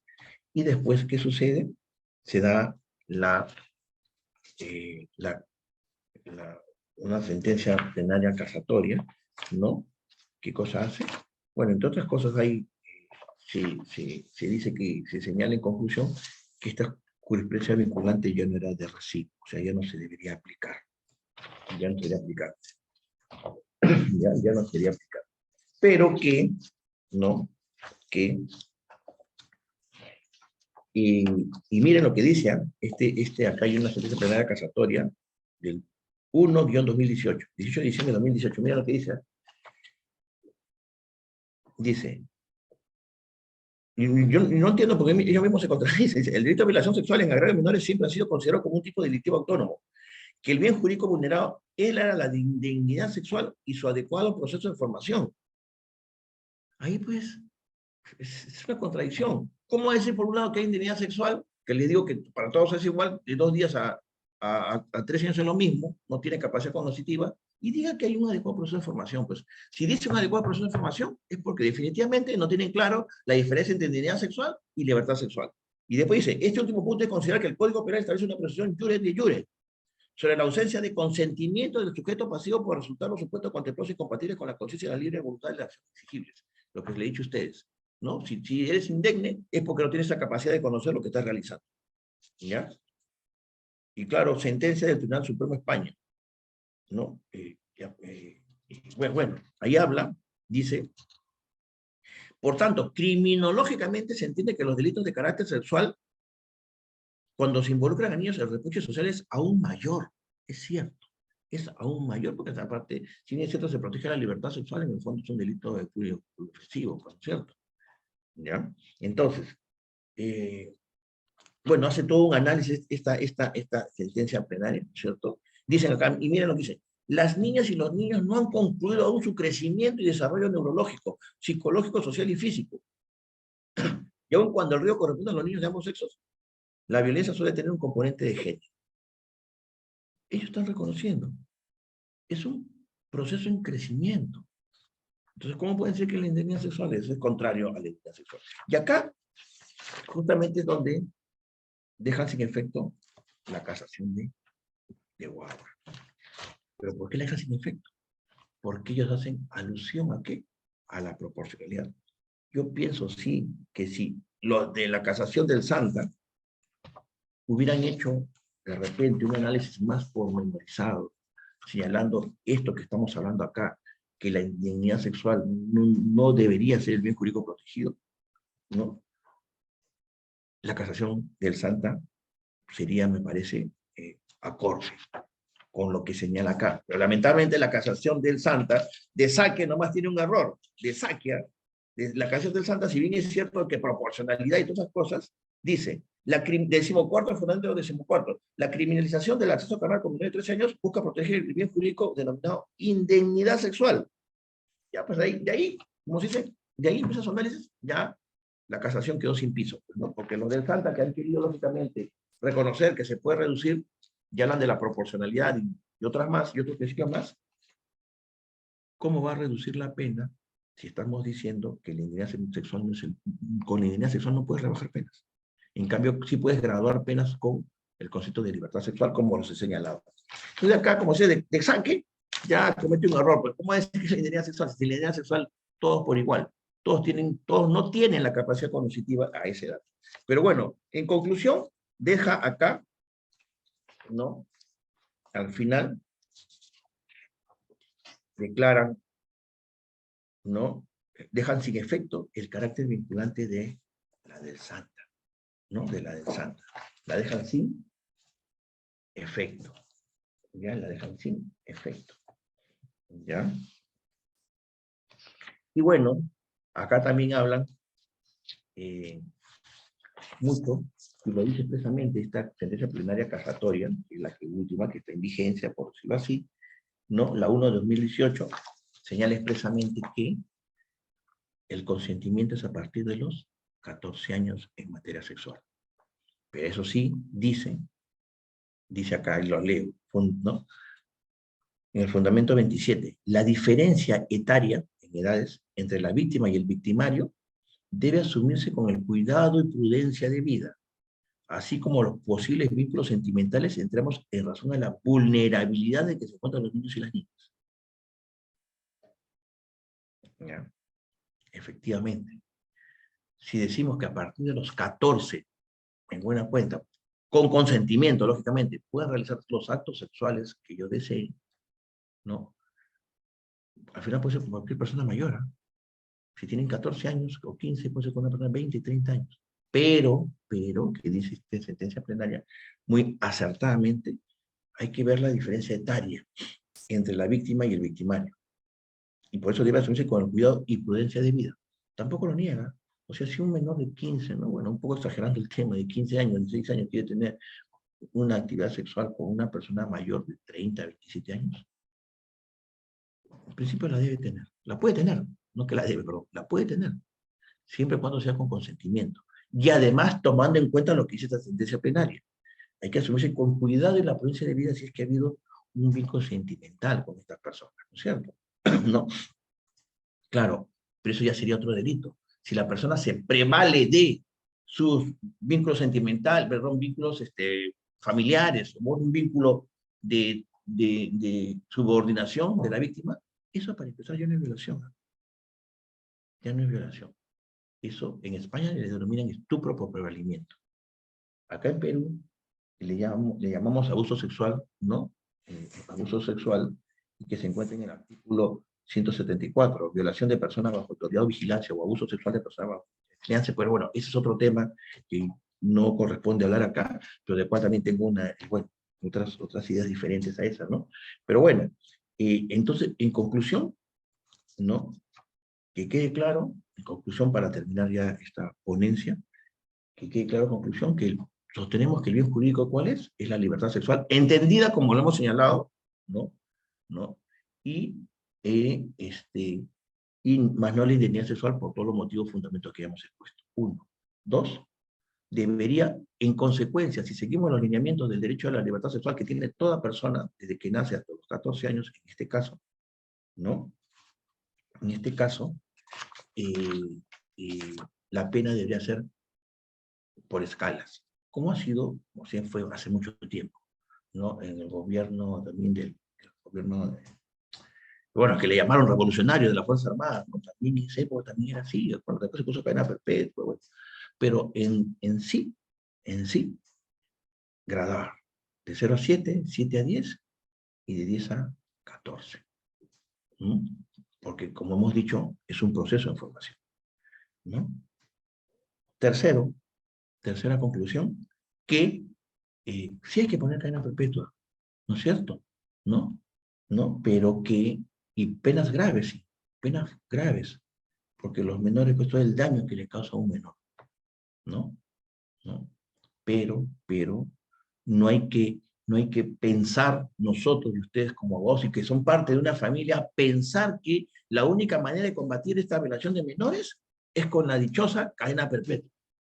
y después, ¿qué sucede? Se da una sentencia plenaria casatoria, ¿no? ¿Qué cosa hace? Bueno, entre otras cosas ahí se dice que se señala en conclusión que esta jurisprudencia vinculante ya no era de recibo, o sea, ya no se debería aplicar. Ya no se debería aplicar. ya no se debería aplicar. Pero que, ¿no? Que, y miren lo que dice, acá hay una sentencia plenaria casatoria del 1-2018, 18 de diciembre de 2018, miren lo que dice. Dice, yo no entiendo por qué ellos mismos se contradicen. El delito de violación sexual en agravio de menores siempre ha sido considerado como un tipo delictivo autónomo, que el bien jurídico vulnerado era la dignidad sexual y su adecuado proceso de formación. Ahí pues, es una contradicción. ¿Cómo decir por un lado que hay indignidad sexual, que les digo que para todos es igual, de 2 días a 3 años es lo mismo, no tiene capacidad cognitiva, y diga que hay un adecuado proceso de formación? Pues, si dice un adecuado proceso de formación, es porque definitivamente no tienen claro la diferencia entre dignidad sexual y libertad sexual. Y después dice, este último punto es considerar que el Código Penal establece una presunción jure de jure sobre la ausencia de consentimiento del sujeto pasivo por resultar los supuestos contemplados y compatibles con la conciencia y la libre voluntad de las acciones exigibles. Lo que les he dicho a ustedes, ¿no? Si eres indemne, es porque no tienes esa capacidad de conocer lo que estás realizando. ¿Ya? Y claro, sentencia del Tribunal Supremo de España, ¿no? Bueno, ahí habla, dice, por tanto, criminológicamente se entiende que los delitos de carácter sexual, cuando se involucran a niños, el reproche social es aún mayor. Es cierto, es aún mayor, porque aparte, si bien es cierto, se protege la libertad sexual, en el fondo es un delito ofensivo, ¿no es cierto? ¿Ya? Entonces, bueno, hace todo un análisis esta sentencia plenaria, ¿no es cierto? Dicen acá, y miren lo que dice, las niñas y los niños no han concluido aún su crecimiento y desarrollo neurológico, psicológico, social y físico. Y aun cuando el río corresponde a los niños de ambos sexos, la violencia suele tener un componente de género. Ellos están reconociendo. Es un proceso en crecimiento. Entonces, ¿cómo puede ser que la indemnidad sexual es contrario a la indemnidad sexual? Y acá, justamente es donde dejan sin efecto la casación de Guadalajara. ¿Pero por qué la dejan sin efecto? Porque ellos hacen alusión a ¿qué? A la proporcionalidad. Yo pienso sí, que si los de la casación del Santa hubieran hecho de repente un análisis más pormenorizado, señalando esto que estamos hablando acá, que la indignidad sexual no debería ser el bien jurídico protegido, ¿no? la casación del Santa sería, me parece, acorde con lo que señala acá. Pero lamentablemente la casación del Santa, de Saque nomás tiene un error, de Saquia, de la casación del Santa, si bien es cierto que proporcionalidad y todas esas cosas, dice, decimocuarto, fundamento decimocuarto, la criminalización del acceso carnal con menor de 13 años busca proteger el bien jurídico denominado indemnidad sexual. Ya, pues de ahí, como se dice, de ahí empiezan sus análisis, ya la casación quedó sin piso, ¿no? Porque los del Santa que han querido, lógicamente, reconocer que se puede reducir, ya hablan de la proporcionalidad y otras más, y otros principios más. ¿Cómo va a reducir la pena si estamos diciendo que la indemnidad sexual no es con la indemnidad sexual no puedes rebajar penas? En cambio, sí puedes graduar penas con el concepto de libertad sexual, como los he señalado. Entonces acá, como se de Sanque, ya comete un error, pues ¿cómo es que es la indemnidad sexual? Si la indemnidad sexual, todos por igual, todos no tienen la capacidad cognitiva a esa edad. Pero bueno, en conclusión, deja acá, ¿no? Al final, declaran, ¿no? Dejan sin efecto el carácter vinculante de la del Santa, ¿no? De la del Santa. La dejan sin efecto. Ya la dejan sin efecto. ¿Ya? Y bueno, acá también hablan mucho, y lo dice expresamente esta sentencia plenaria casatoria, que es la que última, que está en vigencia, por decirlo así, ¿no? La 1 de 2018, señala expresamente que el consentimiento es a partir de los 14 años en materia sexual. Pero eso sí, dice acá, y lo leo, ¿no? En el fundamento 27, la diferencia etaria en edades entre la víctima y el victimario debe asumirse con el cuidado y prudencia debida, así como los posibles vínculos sentimentales entramos en razón de la vulnerabilidad de que se encuentran los niños y las niñas. ¿Ya? Efectivamente, si decimos que a partir de los 14, en buena cuenta, con consentimiento, lógicamente, pueden realizar los actos sexuales que yo desee, ¿no? Al final puede ser con cualquier persona mayor, ¿eh? Si tienen 14 años o 15, puede ser con una persona de 20, 30 años. Pero, que dice esta sentencia plenaria, muy acertadamente, hay que ver la diferencia etaria entre la víctima y el victimario. Y por eso debe asumirse con el cuidado y prudencia debida. Tampoco lo niega. O sea, si un menor de 15, ¿no? Bueno, un poco exagerando el tema, de 15 años, 16 años, quiere tener una actividad sexual con una persona mayor de 30, 27 años, en principio la debe tener. La puede tener, no que la debe, pero la puede tener, siempre y cuando sea con consentimiento. Y además tomando en cuenta lo que dice esta sentencia plenaria. Hay que asumirse con cuidado y la prudencia debida si es que ha habido un vínculo sentimental con estas personas, ¿no es cierto? No, claro, pero eso ya sería otro delito. Si la persona se prevale de sus vínculos sentimentales, perdón, vínculos familiares, o un vínculo de subordinación de la víctima, eso para empezar ya no es violación. ¿Eh? Ya no es violación. Eso en España le denominan estupro por prevalimiento. Acá en Perú le llamamos abuso sexual, ¿no? Abuso sexual, y que se encuentra en el artículo 174, violación de personas bajo autoridad o vigilancia o abuso sexual de personas bajo vigilancia. Pero bueno, ese es otro tema que no corresponde hablar acá, pero de cual también tengo bueno, otras ideas diferentes a esas, ¿no? Pero bueno, entonces, en conclusión, ¿no? Que quede claro, en conclusión, para terminar ya esta ponencia, que quede claro en conclusión que sostenemos que el bien jurídico, ¿cuál es? Es la libertad sexual, entendida como lo hemos señalado, ¿no? ¿No? Y, y más no la indemnidad sexual por todos los motivos fundamentos que hemos expuesto. 1. 2. Debería, en consecuencia, si seguimos los lineamientos del derecho a la libertad sexual que tiene toda persona desde que nace hasta los 14 años, en este caso, ¿no? En este caso, la pena debería ser por escalas, como ha sido, como siempre fue hace mucho tiempo, ¿no? En el gobierno también del gobierno, bueno, que le llamaron revolucionario de la Fuerza Armada, ¿no? También en esa época también era así, bueno, después se puso cadena perpetua, bueno. Pero en sí, graduar de 0 a 7, 7 a 10 y de 10 a 14. ¿No? Porque, como hemos dicho, es un proceso de formación, ¿no? Tercero, Tercera conclusión, que sí hay que poner cadena perpetua, ¿no es cierto? ¿No? ¿No? Pero que, y penas graves, sí, penas graves, porque los menores, pues todo el daño que le causa a un menor, ¿no? ¿No? Pero, no hay que pensar nosotros y ustedes como vos y que son parte de una familia, pensar que la única manera de combatir esta violación de menores es con la dichosa cadena perpetua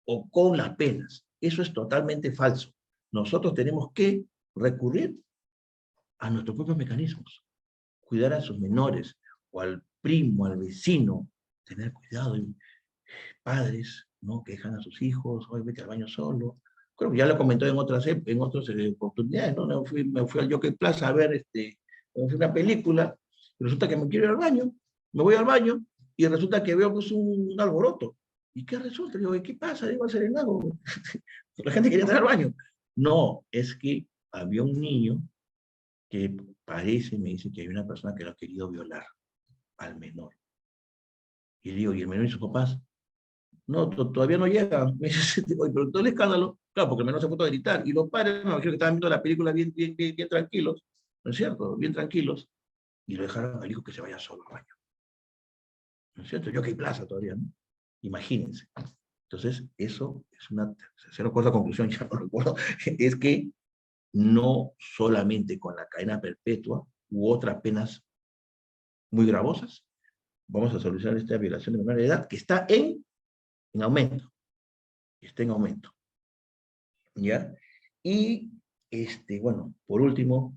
o con las penas. Eso es totalmente falso. Nosotros tenemos que recurrir a nuestros propios mecanismos, cuidar a sus menores, o al primo, al vecino, tener cuidado, padres, ¿no? Que dejan a sus hijos, hoy vete al baño solo. Creo que ya lo comentó en otras oportunidades, ¿no? Me fui al Jockey Plaza a ver una película, y resulta que me quiero ir al baño, me voy al baño, y resulta que veo pues un alboroto. ¿Y qué resulta? Digo, ¿qué pasa? Digo, al serenado. La gente quería entrar al baño. No, es que había un niño que parece, me dice que hay una persona que lo ha querido violar al menor. Y digo, ¿y el menor y sus papás? No, todavía no llega. Me dice, oye, pero todo el escándalo, claro, porque el menor se puso a gritar. Y los padres, me imagino que estaban viendo la película bien tranquilos, ¿no es cierto? Bien tranquilos. Y lo dejaron al hijo que se vaya solo al baño. ¿No es cierto? Yo que hay plaza todavía, ¿no? Imagínense. Entonces, eso es una tercera cosa, conclusión, ya no recuerdo, es que no solamente con la cadena perpetua u otras penas muy gravosas, vamos a solucionar esta violación de menor de edad que está en aumento. Está en aumento. ¿Ya? Y, bueno, por último,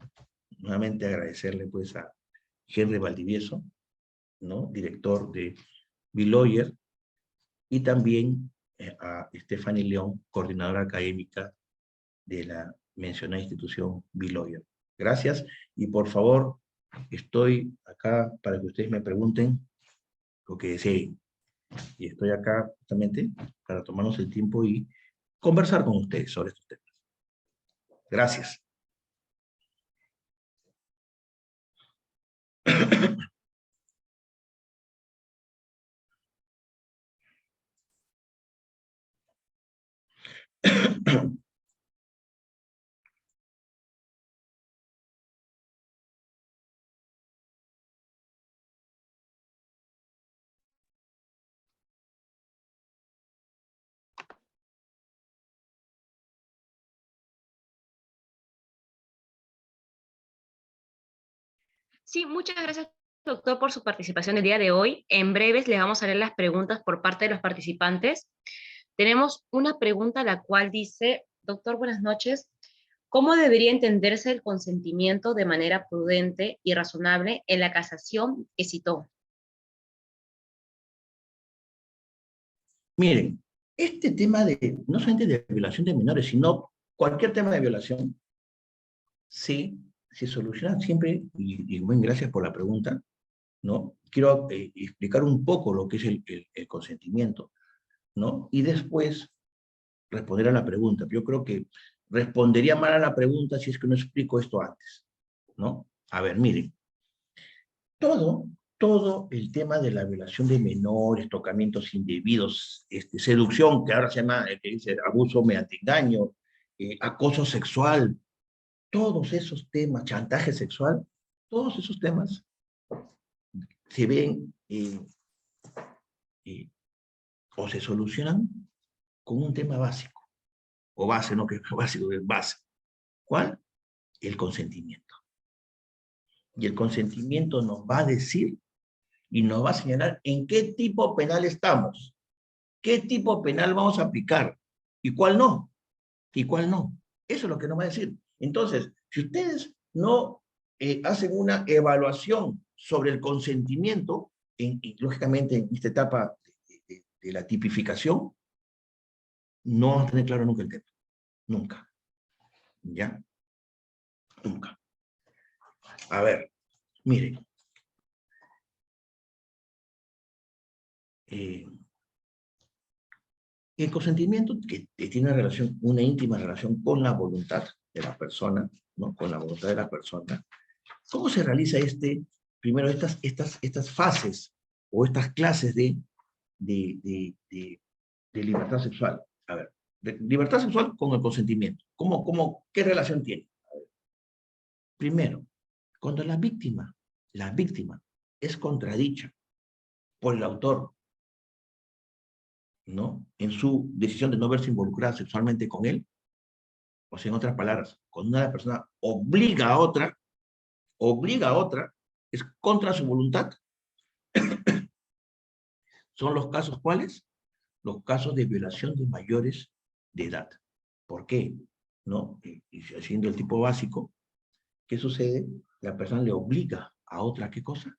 nuevamente agradecerle pues a Henry Valdivieso, ¿no? Director de Beloyer, y también a Stephanie León, coordinadora académica de la mencionada institución Beloyer. Gracias, y por favor, estoy acá para que ustedes me pregunten lo que deseen. Y estoy acá justamente para tomarnos el tiempo y conversar con ustedes sobre estos temas. Gracias. Sí, muchas gracias, doctor, por su participación el día de hoy. En breves le vamos a leer las preguntas por parte de los participantes. Tenemos una pregunta la cual dice, doctor, buenas noches. ¿Cómo debería entenderse el consentimiento de manera prudente y razonable en la casación que citó? Miren, este tema no solamente de violación de menores, sino cualquier tema de violación, se soluciona siempre, y muy gracias por la pregunta, ¿no? Quiero explicar un poco lo que es el consentimiento, ¿no? Y después responder a la pregunta. Yo creo que respondería mal a la pregunta si es que no explico esto antes, ¿no? A ver, miren, todo el tema de la violación de menores, tocamientos indebidos, seducción, que ahora se llama, que dice abuso mediante engaño, acoso sexual, todos esos temas, chantaje sexual, todos esos temas se ven o se solucionan con un tema básico, o base, no que es básico, es base. ¿Cuál? El consentimiento. Y el consentimiento nos va a decir y nos va a señalar en qué tipo penal estamos, qué tipo penal vamos a aplicar y cuál no, y cuál no. Eso es lo que nos va a decir. Entonces, si ustedes no hacen una evaluación sobre el consentimiento, lógicamente en esta etapa de la tipificación, no vamos a tener claro nunca el tema. Nunca. ¿Ya? Nunca. A ver, miren. El consentimiento que tiene una íntima relación con la voluntad de la persona, ¿no? Con la voluntad de la persona. ¿Cómo se realiza primero estas fases o estas clases de libertad sexual? A ver, Libertad sexual con el consentimiento. ¿Qué relación tiene? Primero, cuando la víctima es contradicha por el autor, ¿no?, en su decisión de no verse involucrada sexualmente con él, o sea, en otras palabras, cuando una persona obliga a otra, es contra su voluntad. ¿Son los casos cuáles? Los casos de violación de mayores de edad. ¿Por qué? ¿No? Y siendo el tipo básico, ¿qué sucede? La persona le obliga a otra, ¿qué cosa?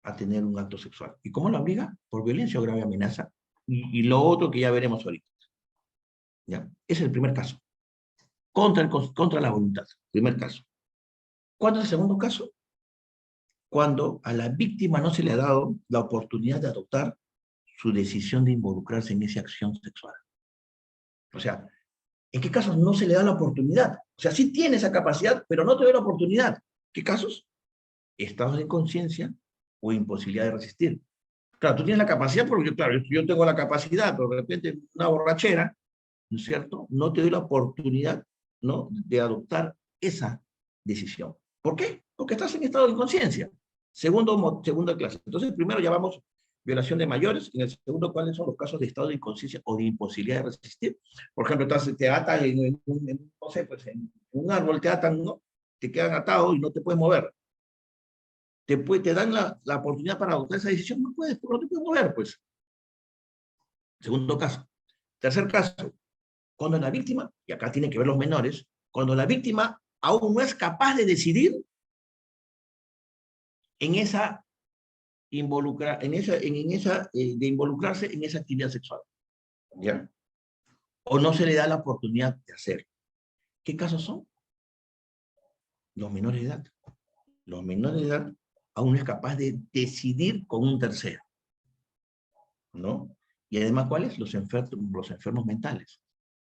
A tener un acto sexual. ¿Y cómo la obliga? Por violencia o grave amenaza. Y lo otro que ya veremos ahorita. ¿Ya? Ese es el primer caso. Contra la voluntad. Primer caso. ¿Cuál es el segundo caso? Cuando a la víctima no se le ha dado la oportunidad de adoptar su decisión de involucrarse en esa acción sexual. O sea, ¿en qué casos no se le da la oportunidad? O sea, sí tiene esa capacidad, pero no te da la oportunidad. ¿Qué casos? Estados de inconsciencia o imposibilidad de resistir. Claro, tú tienes la capacidad porque, claro, yo tengo la capacidad, pero de repente una borrachera, ¿no es cierto?, no te doy la oportunidad, ¿no?, de adoptar esa decisión. ¿Por qué? Porque estás en estado de inconsciencia. Segunda clase. Entonces, primero ya vamos violación de mayores. En el segundo, ¿cuáles son los casos de estado de inconsciencia o de imposibilidad de resistir? Por ejemplo, entonces te atan no sé, pues en un árbol te atan, ¿no? Te quedan atados y no te puedes mover. Te dan la oportunidad para adoptar esa decisión, no te puedes mover, pues. Segundo caso. Tercer caso, cuando la víctima, y acá tienen que ver los menores, cuando la víctima aún no es capaz de decidir de involucrarse en esa actividad sexual, ¿ya? O no se le da la oportunidad de hacer. ¿Qué casos son? Los menores de edad. Los menores de edad aún no es capaz de decidir con un tercero, ¿no? Y además, ¿cuáles? Los enfermos mentales.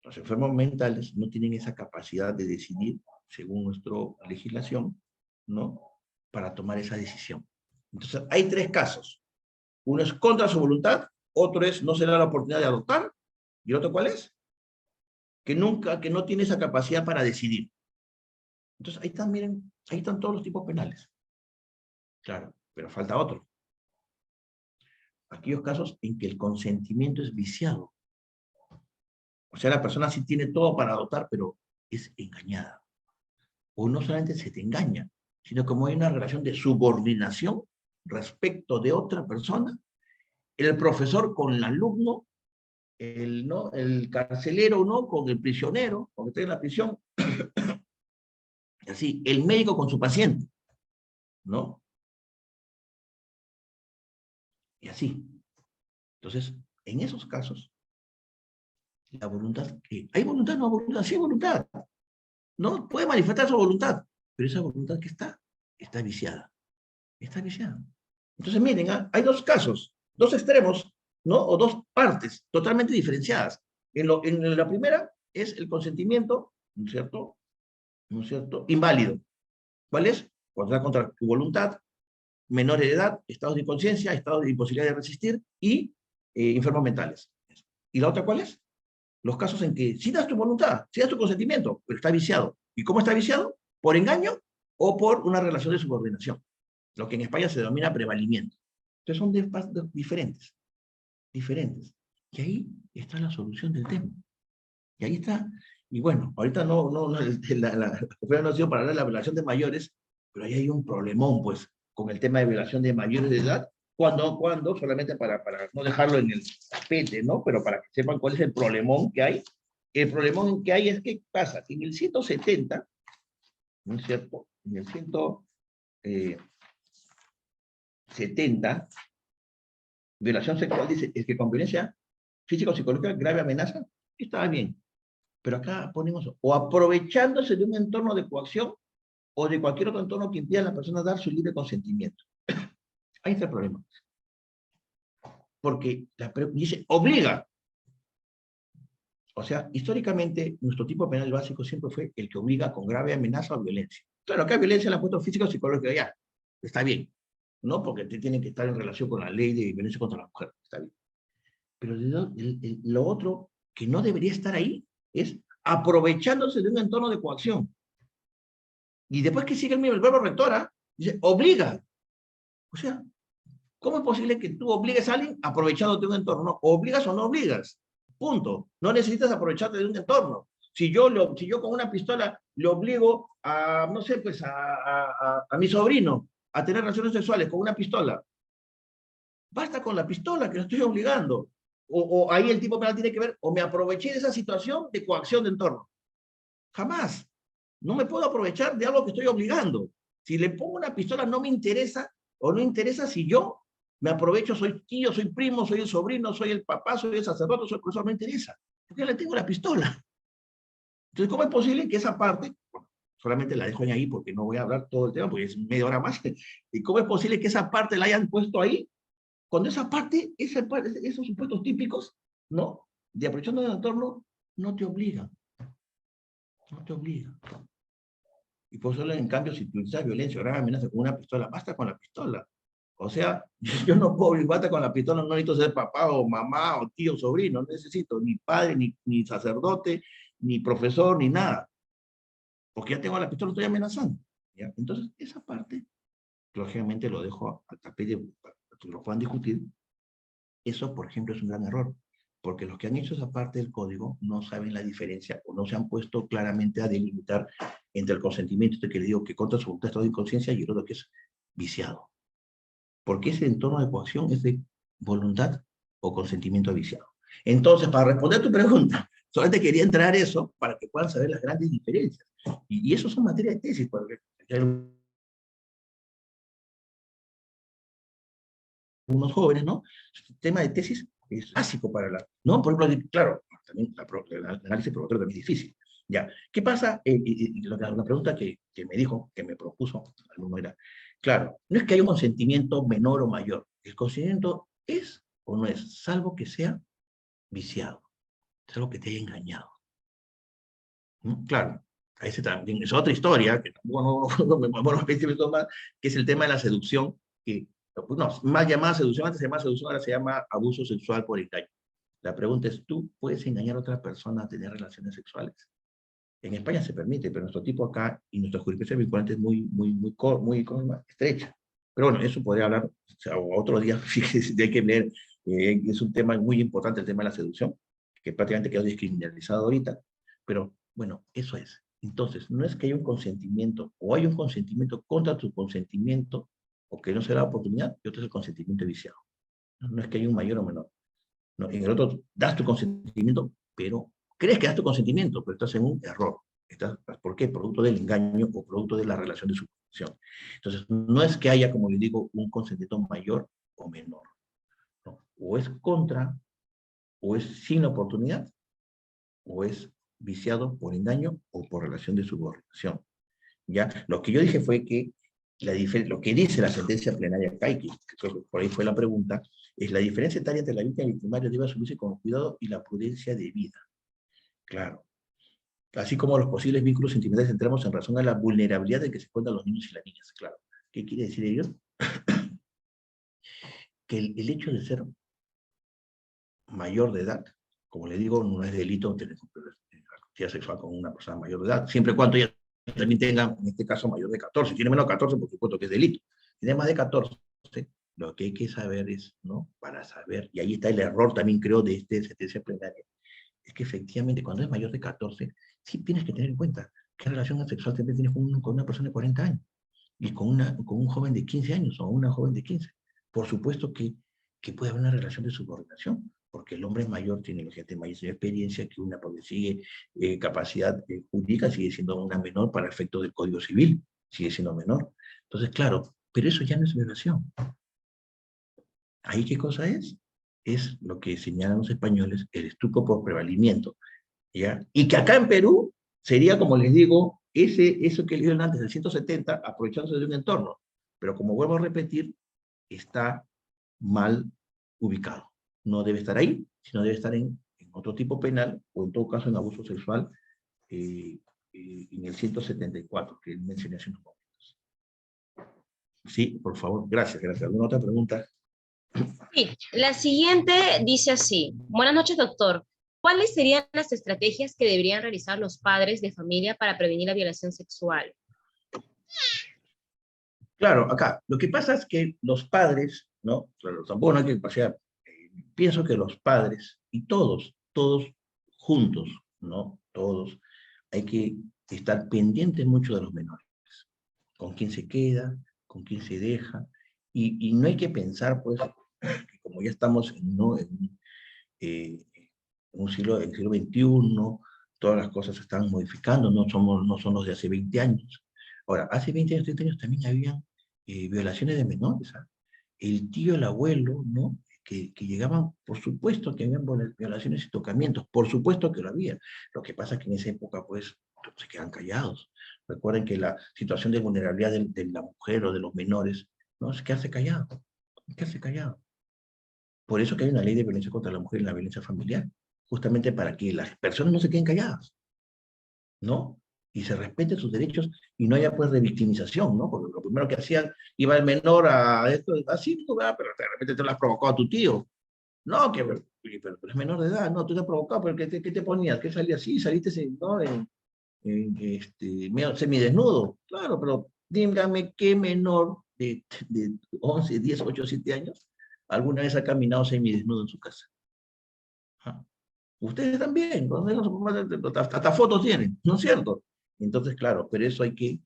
Los enfermos mentales no tienen esa capacidad de decidir, según nuestra legislación, ¿no?, para tomar esa decisión. Entonces, hay tres casos. Uno es contra su voluntad, otro es no se le da la oportunidad de adoptar, y el otro, ¿cuál es? Que no tiene esa capacidad para decidir. Entonces, ahí están, miren, ahí están todos los tipos penales. Claro, pero falta otro. Aquellos casos en que el consentimiento es viciado. O sea, la persona sí tiene todo para adoptar, pero es engañada. O no solamente se te engaña, sino como hay una relación de subordinación respecto de otra persona, el profesor con el alumno, el carcelero, ¿no?, con el prisionero, porque está en la prisión, así, el médico con su paciente, ¿no? Y así. Entonces, en esos casos, la voluntad, ¿hay voluntad? No hay voluntad, sí hay voluntad, ¿no? Puede manifestar su voluntad, pero esa voluntad que está viciada. Está viciada. Entonces, miren, hay dos casos, dos extremos, ¿no?, o dos partes totalmente diferenciadas. En la primera es el consentimiento, ¿no es cierto?, ¿no es cierto?, inválido. ¿Cuál es? Cuando está contra tu voluntad, menores de edad, estados de inconsciencia, estados de imposibilidad de resistir y enfermos mentales. ¿Y la otra cuál es? Los casos en que sí das tu voluntad, sí das tu consentimiento, pero está viciado. ¿Y cómo está viciado? ¿Por engaño o por una relación de subordinación? Lo que en España se denomina prevalimiento. Entonces son diferentes. Y ahí está la solución del tema. Y ahí está. Y bueno, ahorita la conferencia no ha sido para hablar de la violación de mayores, pero ahí hay un problemón, pues, con el tema de violación de mayores de edad, cuando solamente para no dejarlo en el tapete, ¿no?, pero para que sepan cuál es el problemón que hay. El problemón que hay es que pasa, en el 170, ¿no es cierto?, en el 170, violación sexual, dice, es que con violencia física o psicológica, grave amenaza, estaba bien. Pero acá ponemos, o aprovechándose de un entorno de coacción o de cualquier otro entorno que impida a la persona dar su libre consentimiento. Ahí está el problema. Porque dice, obliga. O sea, históricamente, nuestro tipo penal básico siempre fue el que obliga con grave amenaza o violencia. Claro, acá violencia la han puesto física o psicológica, ya, está bien. No porque te tienen que estar en relación con la ley de violencia contra la mujer, está bien. Pero lo otro que no debería estar ahí es aprovechándose de un entorno de coacción. Y después que sigue el verbo rectora, dice, obliga. O sea, ¿cómo es posible que tú obligues a alguien aprovechándote de un entorno? ¿Obligas o no obligas? Punto. No necesitas aprovecharte de un entorno. Si yo con una pistola le obligo a, no sé, pues a mi sobrino a tener relaciones sexuales con una pistola, basta con la pistola, que lo estoy obligando. O ahí el tipo penal tiene que ver, o me aproveché de esa situación de coacción de entorno. Jamás. No me puedo aprovechar de algo que estoy obligando. Si le pongo una pistola no me interesa, o no interesa si yo me aprovecho, soy tío, soy primo, soy el sobrino, soy el papá, soy el sacerdote, soy el profesor, no interesa. Porque le tengo la pistola. Entonces, ¿cómo es posible que esa parte, bueno, solamente la dejo ahí porque no voy a hablar todo el tema, porque es media hora más, y cómo es posible que esa parte la hayan puesto ahí, cuando esa parte, esos supuestos típicos, ¿no? De aprovechando el entorno, no te obligan. No te obligan. Y por eso, en cambio, si utilizas violencia o grave amenaza con una pistola, basta con la pistola. O sea, yo no puedo basta con la pistola, no necesito ser papá o mamá o tío o sobrino, no necesito ni padre, ni sacerdote, ni profesor, ni nada. Porque ya tengo la pistola, estoy amenazando. ¿Ya? Entonces, esa parte, lógicamente lo dejo al tapete para que lo puedan discutir. Eso, por ejemplo, es un gran error, porque los que han hecho esa parte del código no saben la diferencia o no se han puesto claramente a delimitar entre el consentimiento este que le digo que contra su voluntad estado de inconsciencia y el otro que es viciado. Porque ese entorno de coacción es de voluntad o consentimiento viciado. Entonces, para responder a tu pregunta, solamente quería entrar eso para que puedan saber las grandes diferencias. Y eso son materias de tesis, porque unos jóvenes, ¿no? El tema de tesis es básico para la, ¿no? Por ejemplo, claro, también el análisis probatorio también es difícil. Ya, ¿qué pasa? La pregunta que me dijo, que me propuso el alumno era, claro, no es que haya un consentimiento menor o mayor, el consentimiento es o no es, salvo que sea viciado, salvo que te haya engañado. ¿Mm? Claro, ese también es otra historia, que tampoco no me voy a especificar más, que es el tema de la seducción, que no, más llamada seducción, antes se llamaba seducción, ahora se llama abuso sexual por engaño. La pregunta es, ¿tú puedes engañar a otra persona a tener relaciones sexuales? En España se permite, pero nuestro tipo acá y nuestra jurisprudencia vinculante es muy estrecha. Pero bueno, eso podría hablar, o sea, otro día, fíjese, hay que leer, es un tema muy importante el tema de la seducción, que prácticamente quedó descriminalizado ahorita, pero bueno, eso es. Entonces, no es que haya un consentimiento, o hay un consentimiento contra tu consentimiento, o que no se da oportunidad, y otro es el consentimiento viciado. No es que haya un mayor o menor. No, en el otro das tu consentimiento, pero crees que das tu consentimiento, pero estás en un error. ¿Por qué? Producto del engaño o producto de la relación de subordinación. Entonces, no es que haya, como les digo, un consentimiento mayor o menor. ¿No? O es contra, o es sin oportunidad, o es viciado por engaño o por relación de subordinación. ¿Ya? Lo que yo dije fue que lo que dice la sentencia plenaria acá, y que creo que por ahí fue la pregunta, es la diferencia etaria entre la víctima y el victimario debe asumirse con cuidado y la prudencia debida. Claro. Así como los posibles vínculos sentimentales entramos en razón a la vulnerabilidad de que se encuentran los niños y las niñas. Claro. ¿Qué quiere decir ello? Que el hecho de ser mayor de edad, como le digo, no es delito tener actividad sexual con una persona mayor de edad, siempre y cuando ella también tenga, en este caso, mayor de 14. Si tiene menos de 14, por supuesto que es delito. Si tiene más de 14, lo que hay que saber es, ¿no? Para saber, y ahí está el error también, creo, de esta sentencia plenaria, es que efectivamente cuando es mayor de 14, sí tienes que tener en cuenta qué relación sexual tienes con una persona de 40 años y con un joven de 15 años o una joven de 15. Por supuesto que puede haber una relación de subordinación, porque el hombre mayor tiene mayor experiencia que una, porque sigue capacidad jurídica, sigue siendo una menor para efectos del Código Civil, sigue siendo menor. Entonces, claro, pero eso ya no es violación. ¿Ahí qué cosa es? Es lo que señalan los españoles, el estupro por prevalimiento. ¿Ya? Y que acá en Perú sería, como les digo, eso que leyeron antes, del 170, aprovechándose de un entorno. Pero como vuelvo a repetir, está mal ubicado. No debe estar ahí, sino debe estar en otro tipo penal, o en todo caso en abuso sexual, en el 174, que mencioné hace unos momentos. Sí, por favor, gracias. ¿Alguna otra pregunta? Sí, la siguiente dice así. Buenas noches, doctor. ¿Cuáles serían las estrategias que deberían realizar los padres de familia para prevenir la violación sexual? Claro, acá, lo que pasa es que los padres, ¿no? Claro, tampoco no hay que pasear. Pienso que los padres, y todos juntos, ¿no? Todos, hay que estar pendientes mucho de los menores. Con quién se queda, con quién se deja, y no hay que pensar, pues, que como ya estamos ¿no? Eh, en en el siglo XXI, todas las cosas se están modificando, no son los de hace 20 años. Ahora, hace 20 años, 30 años también habían violaciones de menores, ¿ah? El tío, el abuelo, ¿no? Que llegaban, por supuesto que habían violaciones y tocamientos, por supuesto que lo había. Lo que pasa es que en esa época, pues, se quedan callados. Recuerden que la situación de vulnerabilidad de la mujer o de los menores, ¿no? Es quedarse callado, quedarse callado. Por eso que hay una ley de violencia contra la mujer y la violencia familiar, justamente para que las personas no se queden calladas, ¿no? Y se respeten sus derechos y no haya pues revictimización, ¿no? Porque lo primero que hacían, iba el menor a esto, así, ¿no? Pero de repente te lo has provocado a tu tío. No, pero es menor de edad, no, tú te has provocado, pero ¿qué te ponías? ¿Qué salía así? Saliste, ¿no? Medio semidesnudo. Claro, pero dígame qué menor de 11, 10, 8, 7 años alguna vez ha caminado semidesnudo en su casa. ¿Ah? Ustedes también, ¿no? Hasta fotos tienen, ¿no es cierto? Entonces, claro, pero eso hay que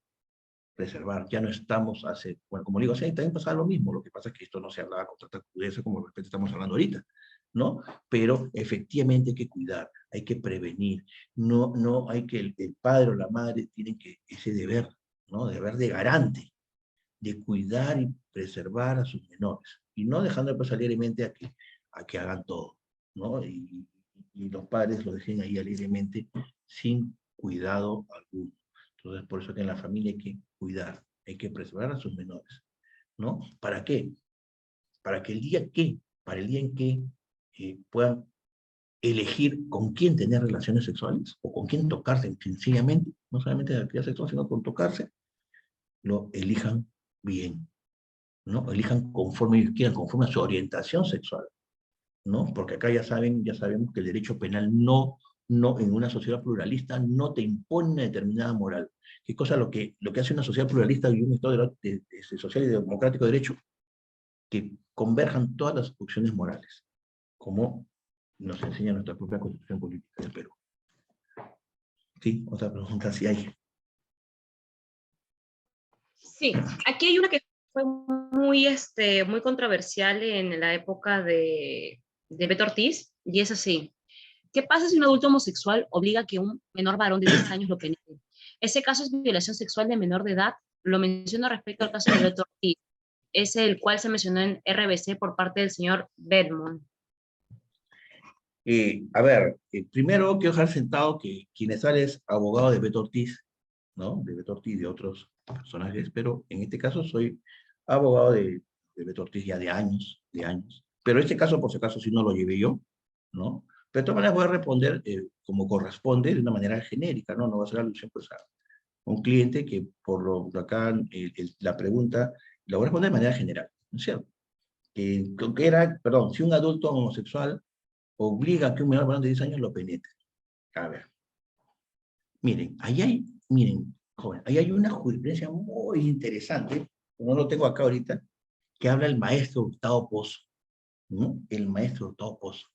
preservar. Ya no estamos hace, bueno, como digo, hace también pasaba lo mismo. Lo que pasa es que esto no se hablaba con tanta crudeza como de repente estamos hablando ahorita, ¿no? Pero efectivamente hay que cuidar, hay que prevenir. No hay que el padre o la madre tienen que ese deber, ¿no? Deber de garante, de cuidar y preservar a sus menores. Y no dejando pues alegremente a que hagan todo, ¿no? Y los padres lo dejen ahí alegremente sin cuidado alguno. Entonces, por eso que en la familia hay que cuidar, hay que preservar a sus menores, ¿no? ¿Para qué? Para que para el día en que puedan elegir con quién tener relaciones sexuales o con quién tocarse sencillamente, no solamente de actividad sexual, sino con tocarse, lo elijan bien, ¿no? Elijan conforme ellos quieran, conforme a su orientación sexual, ¿no? Porque acá ya sabemos que el derecho penal en una sociedad pluralista no te impone una determinada moral. ¿Qué cosa lo que hace una sociedad pluralista y un Estado social y democrático de derecho? Que converjan todas las opciones morales, como nos enseña nuestra propia Constitución Política del Perú. Sí, otra pregunta si hay. Sí, aquí hay una que fue muy controversial en la época de Beto Ortiz, y es así. ¿Qué pasa si un adulto homosexual obliga a que un menor varón de 10 años lo penetre? Ese caso es violación sexual de menor de edad. Lo menciono respecto al caso de Beto Ortiz, es el cual se mencionó en RBC por parte del señor Bedmont. A ver, primero quiero dejar sentado que quien sale es abogado de Beto Ortiz, ¿no? De Beto Ortiz y de otros personajes, pero en este caso soy abogado de Beto Ortiz ya de años, de años. Pero este caso, por si acaso, sí no lo llevé yo, ¿no? Pero de todas maneras voy a responder como corresponde, de una manera genérica, ¿no? No va a ser alusión pues, a un cliente que por lo acá la pregunta la voy a responder de manera general, ¿no es cierto? Que era, perdón, si un adulto homosexual obliga a que un menor varón de 10 años lo penetre. A ver, miren, joven, ahí hay una jurisprudencia muy interesante, no lo tengo acá ahorita, que habla el maestro Hurtado Pozo, ¿no? El maestro Hurtado Pozo.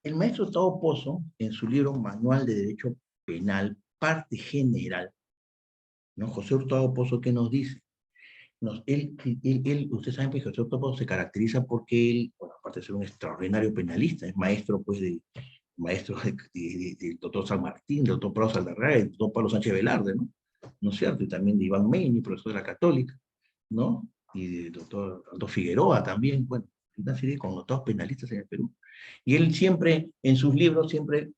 El maestro Hurtado Pozo, en su libro Manual de Derecho Penal, parte general, ¿no? José Hurtado Pozo, ¿qué nos dice? Usted sabe que José Hurtado Pozo se caracteriza porque él, bueno, aparte de ser un extraordinario penalista, es maestro, pues, maestro del doctor San Martín, del doctor Pablo Saldarraga, del doctor Pablo Sánchez Velarde, ¿no? ¿No es cierto? Y también de Iván Meini, profesor de la Católica, ¿no? Y del doctor Aldo Figueroa también, bueno, una serie de connotados penalistas en el Perú. Y él siempre, en sus libros, siempre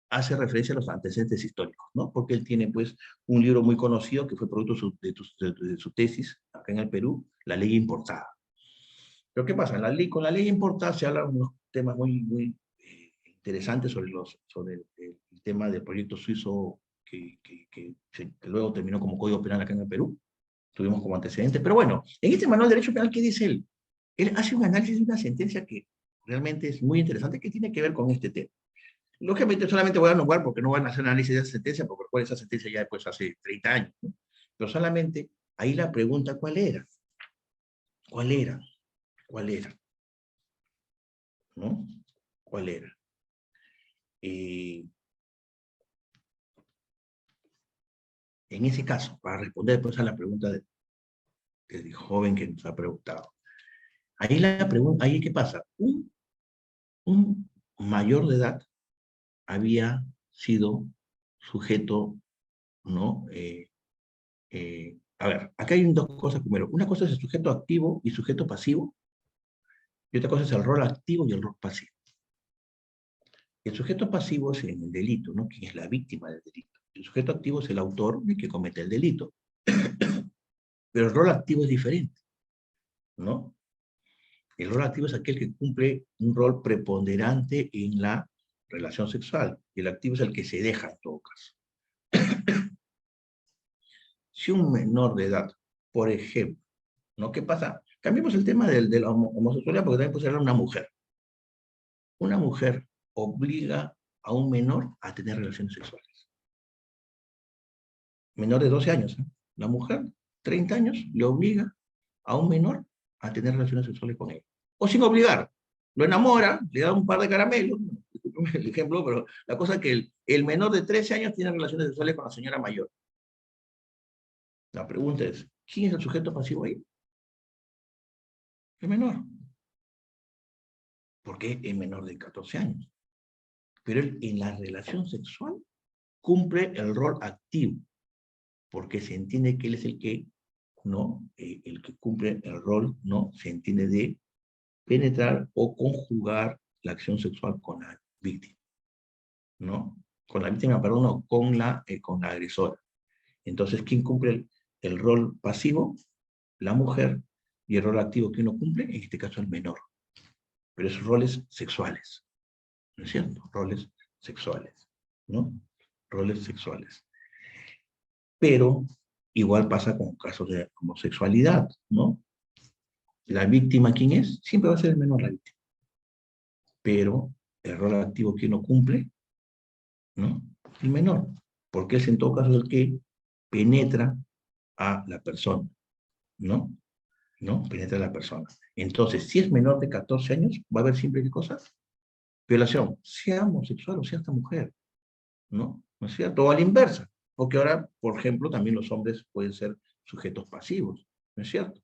hace referencia a los antecedentes históricos, ¿no? Porque él tiene, pues, un libro muy conocido que fue producto de su tesis acá en el Perú, La Ley Importada. Pero ¿qué pasa? Con la ley importada se hablan unos temas muy interesantes sobre el tema del proyecto suizo que luego terminó como Código Penal acá en el Perú. Tuvimos como antecedente. Pero bueno, en este manual de Derecho Penal, ¿qué dice él? Él hace un análisis de una sentencia que realmente es muy interesante, que tiene que ver con este tema. lógicamente solamente voy a nombrar porque no van a hacer análisis de esa sentencia, porque recuerden, esa sentencia ya después hace 30 años, ¿no? Pero solamente ahí la pregunta, ¿cuál era? ¿Cuál era? ¿Cuál era? ¿No? ¿Cuál era? En ese caso, para responder después a la pregunta del joven que nos ha preguntado, ahí la pregunta, ahí ¿qué pasa? Un mayor de edad había sido sujeto, ¿no? A ver, acá hay dos cosas primero. Una cosa es el sujeto activo y sujeto pasivo, y otra cosa es el rol activo y el rol pasivo. El sujeto pasivo es el delito, ¿no? Quien es la víctima del delito. El sujeto activo es el autor, el que comete el delito. Pero el rol activo es diferente, ¿no? El rol activo es aquel que cumple un rol preponderante en la relación sexual. Y el activo es el que se deja en todo caso. Si un menor de edad, por ejemplo, ¿no? ¿Qué pasa? Cambiemos el tema de la homosexualidad porque también puede ser una mujer. Una mujer obliga a un menor a tener relaciones sexuales. Menor de 12 años. ¿Eh? La mujer, 30 años, le obliga a un menor a tener relaciones sexuales con él. O sin obligar. Lo enamora, le da un par de caramelos, el ejemplo, pero la cosa es que el menor de 13 años tiene relaciones sexuales con la señora mayor. La pregunta es, ¿quién es el sujeto pasivo ahí? El menor. Porque es menor de 14 años. Pero él en la relación sexual cumple el rol activo, porque se entiende que él es el que, ¿no? El que cumple el rol, ¿no? Se entiende de penetrar o conjugar la acción sexual con la víctima, ¿no? Con la víctima, perdón, no, con la agresora. Entonces, ¿quién cumple el rol pasivo? La mujer, y el rol activo que uno cumple, en este caso el menor. Pero esos roles sexuales, ¿no es cierto? Roles sexuales, ¿no? Roles sexuales. Pero igual pasa con casos de homosexualidad, ¿no? La víctima, ¿quién es? Siempre va a ser el menor la víctima. Pero el rol activo que uno cumple, ¿no? El menor. Porque es en todo caso el que penetra a la persona, ¿no? ¿No? Penetra a la persona. Entonces, si es menor de 14 años, va a haber siempre qué cosas. Violación, sea homosexual o sea esta mujer, ¿no? ¿No es cierto? O a la inversa, porque ahora, por ejemplo, también los hombres pueden ser sujetos pasivos, ¿no es cierto?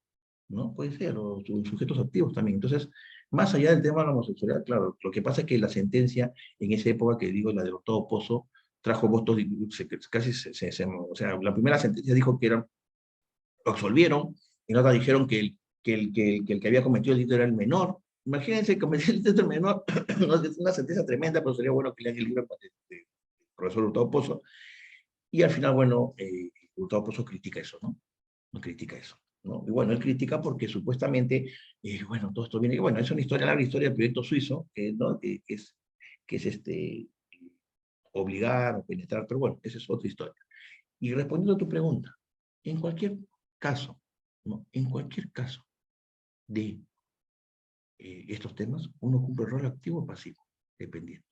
¿No? Puede ser, o sujetos activos también. Entonces, más allá del tema de la homosexualidad, claro, lo que pasa es que la sentencia en esa época, que digo, la de Octavo Pozo, trajo votos, casi o sea, la primera sentencia dijo que eran, lo absolvieron, y la otra dijeron que el que había cometido el delito era el menor. Imagínense cometer el delito del menor, es una sentencia tremenda, pero sería bueno que lean el libro del profesor Hurtado Pozo, y al final, bueno, Hurtado Pozo critica eso, ¿no? No critica eso, ¿no? Y bueno, él critica porque supuestamente, bueno, todo esto viene, bueno, es una historia, larga historia del proyecto suizo, ¿no? Que es obligar o penetrar, pero bueno, esa es otra historia. Y respondiendo a tu pregunta, en cualquier caso, ¿no? En cualquier caso de estos temas, uno cumple el rol activo o pasivo, dependiendo.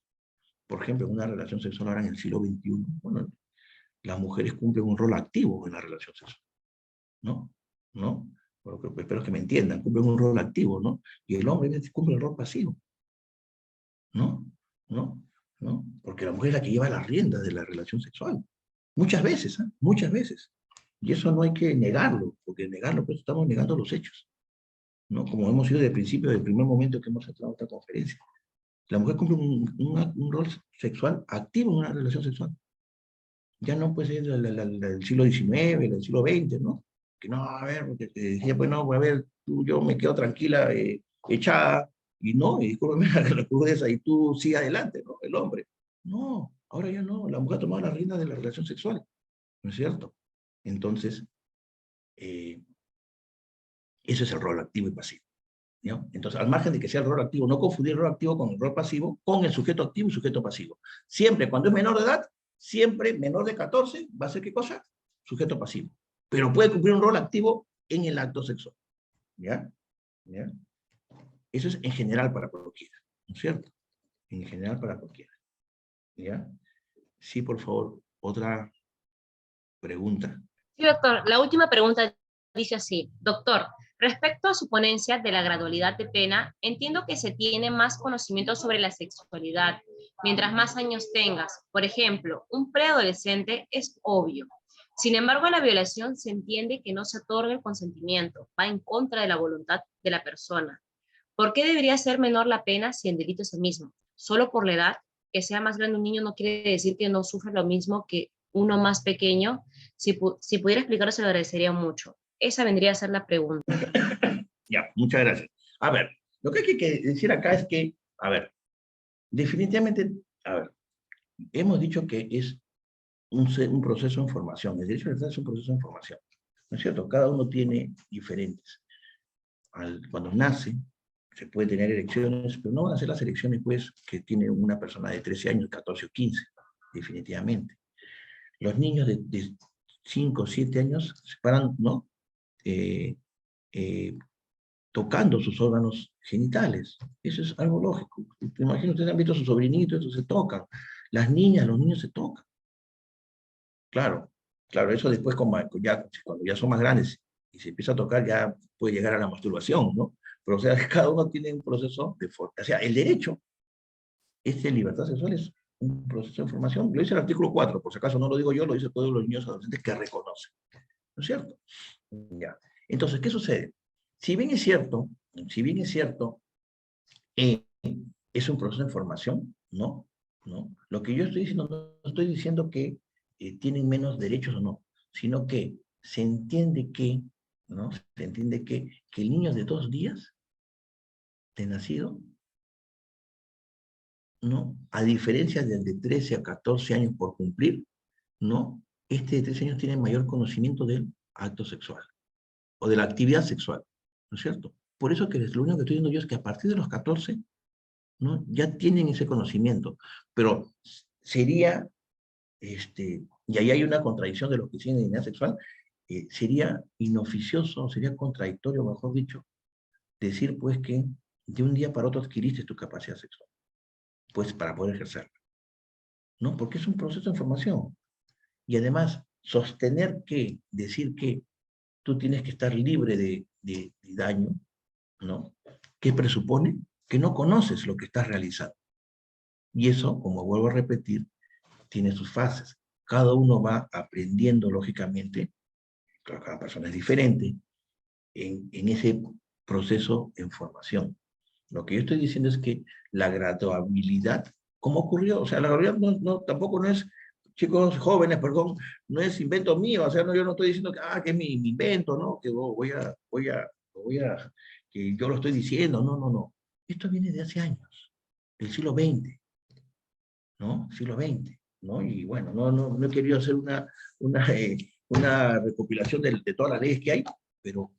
Por ejemplo, en una relación sexual ahora en el siglo XXI, bueno, las mujeres cumplen un rol activo en la relación sexual, ¿no? ¿No? Bueno, espero que me entiendan, cumplen un rol activo, ¿no? Y el hombre cumple el rol pasivo, ¿no? ¿No? ¿No? Porque la mujer es la que lleva las riendas de la relación sexual. Muchas veces, ¿eh? Muchas veces. Y eso no hay que negarlo, porque negarlo, pues estamos negando los hechos, ¿no? Como hemos sido desde el principio, desde el primer momento que hemos entrado a esta conferencia. La mujer cumple un rol sexual activo en una relación sexual. Ya no puede ser del siglo XIX, del siglo XX, ¿no? Que no, a ver, porque te decía, pues no, a ver, tú, yo me quedo tranquila, echada, y no, y discúlpame la crudeza, y tú sigue adelante, ¿no? El hombre. No, ahora ya no, la mujer ha tomado las riendas de la relación sexual, ¿no es cierto? Entonces, ese es el rol activo y pasivo, ¿no? Entonces, al margen de que sea el rol activo, no confundir el rol activo con el rol pasivo, con el sujeto activo y sujeto pasivo. Siempre, cuando es menor de edad, siempre menor de 14, ¿va a ser qué cosa? Sujeto pasivo. Pero puede cumplir un rol activo en el acto sexual, ¿ya? ¿Ya? Eso es en general para cualquiera, ¿no es cierto? En general para cualquiera. ¿Ya? Sí, por favor, otra pregunta. Sí, doctor. La última pregunta dice así. Doctor, respecto a su ponencia de la gradualidad de pena, entiendo que se tiene más conocimiento sobre la sexualidad mientras más años tengas. Por ejemplo, un preadolescente es obvio. Sin embargo, en la violación se entiende que no se otorga el consentimiento, va en contra de la voluntad de la persona. ¿Por qué debería ser menor la pena si el delito es el mismo? Solo por la edad, que sea más grande un niño no quiere decir que no sufra lo mismo que uno más pequeño. Si pudiera explicarlo, se lo agradecería mucho. Esa vendría a ser la pregunta. Ya, muchas gracias. A ver, lo que hay que decir acá es que, a ver, definitivamente, a ver, hemos dicho que es un proceso de formación. El derecho a la libertad es un proceso de formación. ¿No es cierto? Cada uno tiene diferentes. Cuando nace, se puede tener elecciones, pero no van a ser las elecciones, pues, que tiene una persona de 13 años, 14 o 15, definitivamente. Los niños de 5 o 7 años se paran, ¿no? Tocando sus órganos genitales. Eso es algo lógico. Te imagino, ustedes han visto a sus sobrinitos, eso se tocan. Las niñas, los niños se tocan. Claro, claro, eso después cuando ya son más grandes y se empieza a tocar, ya puede llegar a la masturbación, ¿no? Pero o sea, cada uno tiene un proceso de formación. O sea, el derecho, este libertad sexual es un proceso de formación. Lo dice el artículo 4, por si acaso no lo digo yo, lo dice todos los niños adolescentes que reconocen. ¿No es cierto? Ya. Entonces, ¿qué sucede? Si bien es cierto, eh, es un proceso de formación, ¿no? ¿No? Lo que yo estoy diciendo, no estoy diciendo que tienen menos derechos o no, sino que se entiende que, ¿no? Se entiende que el niño de 2 días de nacido, ¿no? A diferencia del de 13 a 14 años por cumplir, ¿no? Este de 13 años tiene mayor conocimiento del acto sexual o de la actividad sexual, ¿no es cierto? Por eso que lo único que estoy diciendo yo es que a partir de los 14, ¿no? Ya tienen ese conocimiento, pero sería, y ahí hay una contradicción de los que tienen identidad sexual, sería inoficioso, sería contradictorio, mejor dicho, decir pues que de un día para otro adquiriste tu capacidad sexual, pues para poder ejercerla, ¿no? Porque es un proceso de formación. Y además, decir que tú tienes que estar libre de daño, ¿no? ¿Qué presupone? Que no conoces lo que estás realizando. Y eso, como vuelvo a repetir, tiene sus fases. Cada uno va aprendiendo, lógicamente, claro, cada persona es diferente, en ese proceso en formación. Lo que yo estoy diciendo es que la graduabilidad, ¿cómo ocurrió? O sea, la gradualidad tampoco no es, chicos jóvenes, perdón, no es invento mío, o sea, no, yo no estoy diciendo que es mi invento, ¿no? Que que yo lo estoy diciendo, no, no, no. Esto viene de hace años, del siglo XX, ¿no? Siglo XX, ¿no? Y bueno, no he querido hacer una recopilación de todas las leyes que hay, pero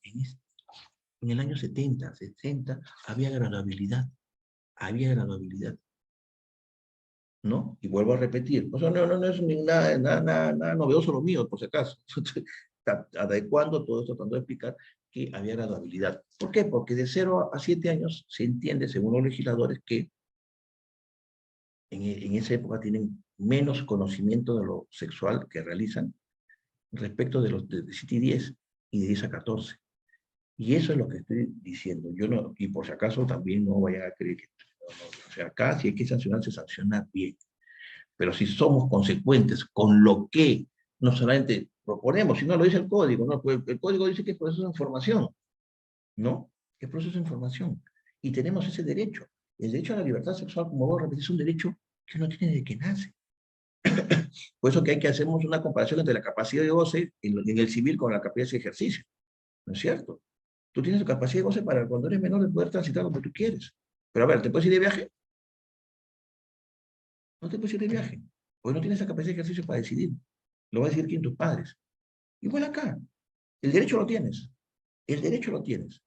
en el año 70, 60, había graduabilidad, ¿no? Y vuelvo a repetir, o sea, no es nada novedoso lo mío, por si acaso. Adecuando todo esto, tratando de explicar que había graduabilidad. ¿Por qué? Porque de 0 a 7 años se entiende, según los legisladores, que en esa época tienen menos conocimiento de lo sexual que realizan respecto de los de 7 y 10 y de 10 a 14. Y eso es lo que estoy diciendo. Yo no, y por si acaso también no vayan a creer que, o sea, acá si hay que sancionar, se sanciona bien. Pero si somos consecuentes con lo que no solamente proponemos, sino lo dice el código, ¿no? Pues el código dice que es proceso de información, ¿no? Es proceso de información. Y tenemos ese derecho. El derecho a la libertad sexual, como vos repetís, es un derecho que uno tiene desde que nace. Por eso que hay que hacer una comparación entre la capacidad de goce en el civil con la capacidad de ejercicio. ¿No es cierto? Tú tienes la capacidad de goce para cuando eres menor de poder transitar donde tú quieres. Pero a ver, ¿te puedes ir de viaje? No te puedes ir de viaje. Porque no tienes esa capacidad de ejercicio para decidir. Lo va a decidir quién, tus padres. Igual acá. El derecho lo tienes. El derecho lo tienes.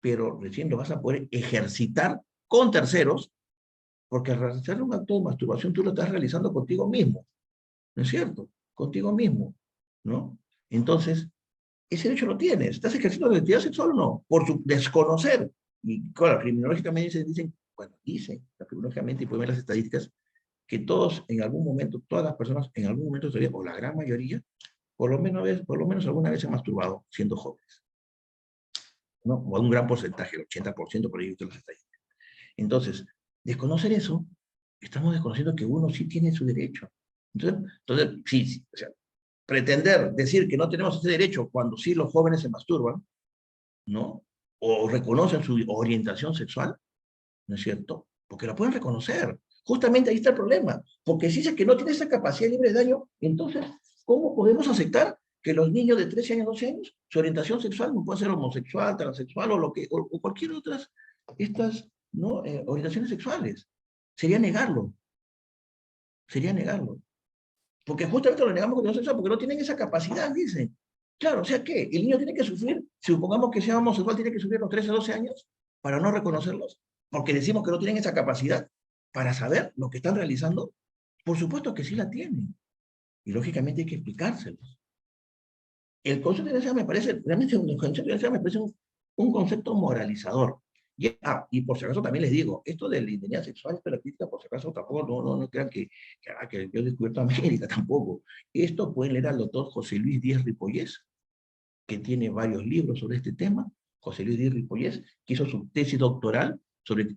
Pero recién lo vas a poder ejercitar con terceros, porque al realizar un acto de masturbación tú lo estás realizando contigo mismo. ¿No es cierto? Contigo mismo. ¿No? Entonces, ese derecho lo tienes. ¿Estás ejerciendo la identidad sexual o no? Por su desconocer. Y claro, criminológicamente dicen, criminológicamente, y pueden ver las estadísticas, que todos en algún momento, todas las personas en algún momento de su vida, o la gran mayoría, por lo menos alguna vez se han masturbado siendo jóvenes, ¿no? O un gran porcentaje, el 80% por ahí usted los estadísticas. Entonces, desconocer eso, estamos desconociendo que uno sí tiene su derecho. Entonces sí, o sea, pretender decir que no tenemos ese derecho cuando sí los jóvenes se masturban, ¿no? O reconocen su orientación sexual, ¿no es cierto? Porque la pueden reconocer. Justamente ahí está el problema. Porque si dice que no tiene esa capacidad libre de daño, entonces, ¿cómo podemos aceptar que los niños de 13 años, 12 años, su orientación sexual no puede ser homosexual, transexual o cualquier otras estas, ¿no? Orientaciones sexuales? Sería negarlo. Sería negarlo. Porque justamente lo negamos con orientación sexual porque no tienen esa capacidad, dicen. Claro, o sea, ¿qué? El niño tiene que sufrir, si supongamos que sea homosexual, tiene que sufrir los 13 12 años para no reconocerlos, porque decimos que no tienen esa capacidad para saber lo que están realizando. Por supuesto que sí la tienen. Y lógicamente hay que explicárselos. El concepto de identidad me parece, realmente un concepto de identidad me parece un concepto moralizador. Y por si acaso también les digo, esto de la identidad sexual es característica, por si acaso tampoco, no crean que yo he descubierto América, tampoco. Esto pueden leer al doctor José Luis Díaz Ripollés, que tiene varios libros sobre este tema. José Luis Díaz Ripollés, que hizo su tesis doctoral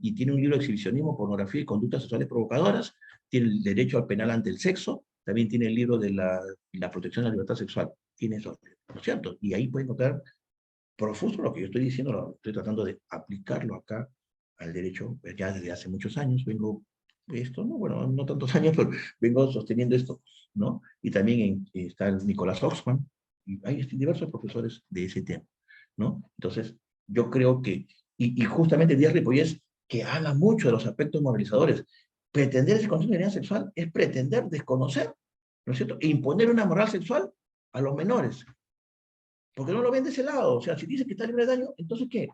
y tiene un libro de exhibicionismo, pornografía y conductas sexuales provocadoras. Tiene el derecho al penal ante el sexo. También tiene el libro de la protección de la libertad sexual. Tiene eso, ¿no es cierto? Y ahí pueden notar profuso lo que yo estoy diciendo, lo estoy tratando de aplicarlo acá al derecho, pues ya desde hace muchos años vengo, no, bueno, no tantos años, pero vengo sosteniendo esto, ¿no? Y también está el Nicolás Oxman, y hay diversos profesores de ese tema, ¿no? Entonces, yo creo que, y justamente Díaz Ripollés, que habla mucho de los aspectos moralizadores, pretender ese concepto de identidad sexual es pretender desconocer, ¿no es cierto?, e imponer una moral sexual a los menores, porque no lo ven de ese lado. O sea, si dice que está libre de daño, entonces ¿qué?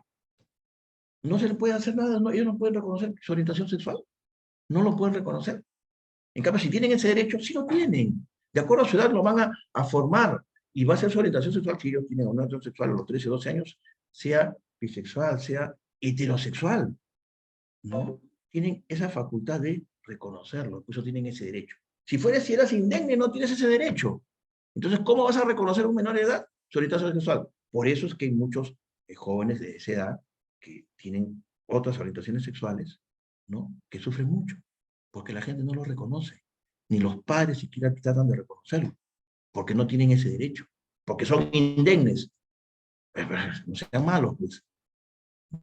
No se le puede hacer nada, no, ellos no pueden reconocer su orientación sexual, no lo pueden reconocer. En cambio, si tienen ese derecho, sí lo tienen. De acuerdo a su edad lo van a formar y va a ser su orientación sexual, si ellos tienen una orientación sexual a los 13, 12 años, sea bisexual, sea heterosexual, ¿no? Tienen esa facultad de reconocerlo, por eso tienen ese derecho. Si eras indemne, no tienes ese derecho. Entonces, ¿cómo vas a reconocer a un menor de edad su orientación sexual? Por eso es que hay muchos jóvenes de esa edad que tienen otras orientaciones sexuales, ¿no? Que sufren mucho, porque la gente no lo reconoce, ni los padres siquiera tratan de reconocerlo, porque no tienen ese derecho, porque son indemnes. No sean malos, pues.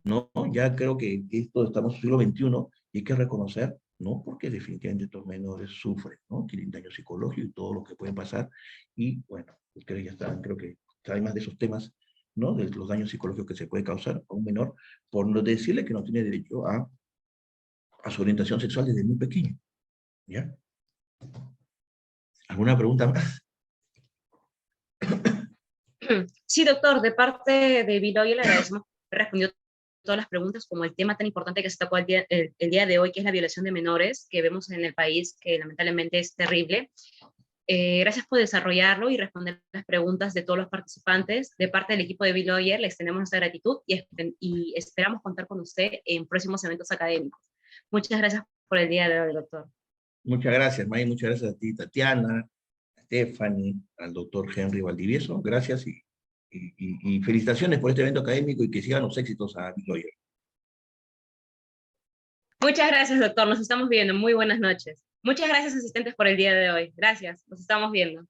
No, ya creo que esto estamos en el siglo XXI y hay que reconocer, ¿no? Porque definitivamente estos menores sufren, ¿no? Tienen daño psicológico y todo lo que pueden pasar. Y bueno, ustedes ya están, creo que saben más de esos temas, ¿no? De los daños psicológicos que se puede causar a un menor por no decirle que no tiene derecho a su orientación sexual desde muy pequeño. ¿Ya? ¿Alguna pregunta más? Sí, doctor, de parte de Biloy le agradecemos que respondió todas las preguntas, como el tema tan importante que se tocó el día de hoy, que es la violación de menores, que vemos en el país, que lamentablemente es terrible. Gracias por desarrollarlo y responder las preguntas de todos los participantes. De parte del equipo de Biloyer, le extendemos nuestra gratitud y esperamos contar con usted en próximos eventos académicos. Muchas gracias por el día de hoy, doctor. Muchas gracias, May. Muchas gracias a ti, Tatiana, a Stephanie, al doctor Henry Valdivieso. Gracias y felicitaciones por este evento académico y que sigan los éxitos a Biloyer. Muchas gracias, doctor. Nos estamos viendo. Muy buenas noches. Muchas gracias, asistentes, por el día de hoy. Gracias. Nos estamos viendo.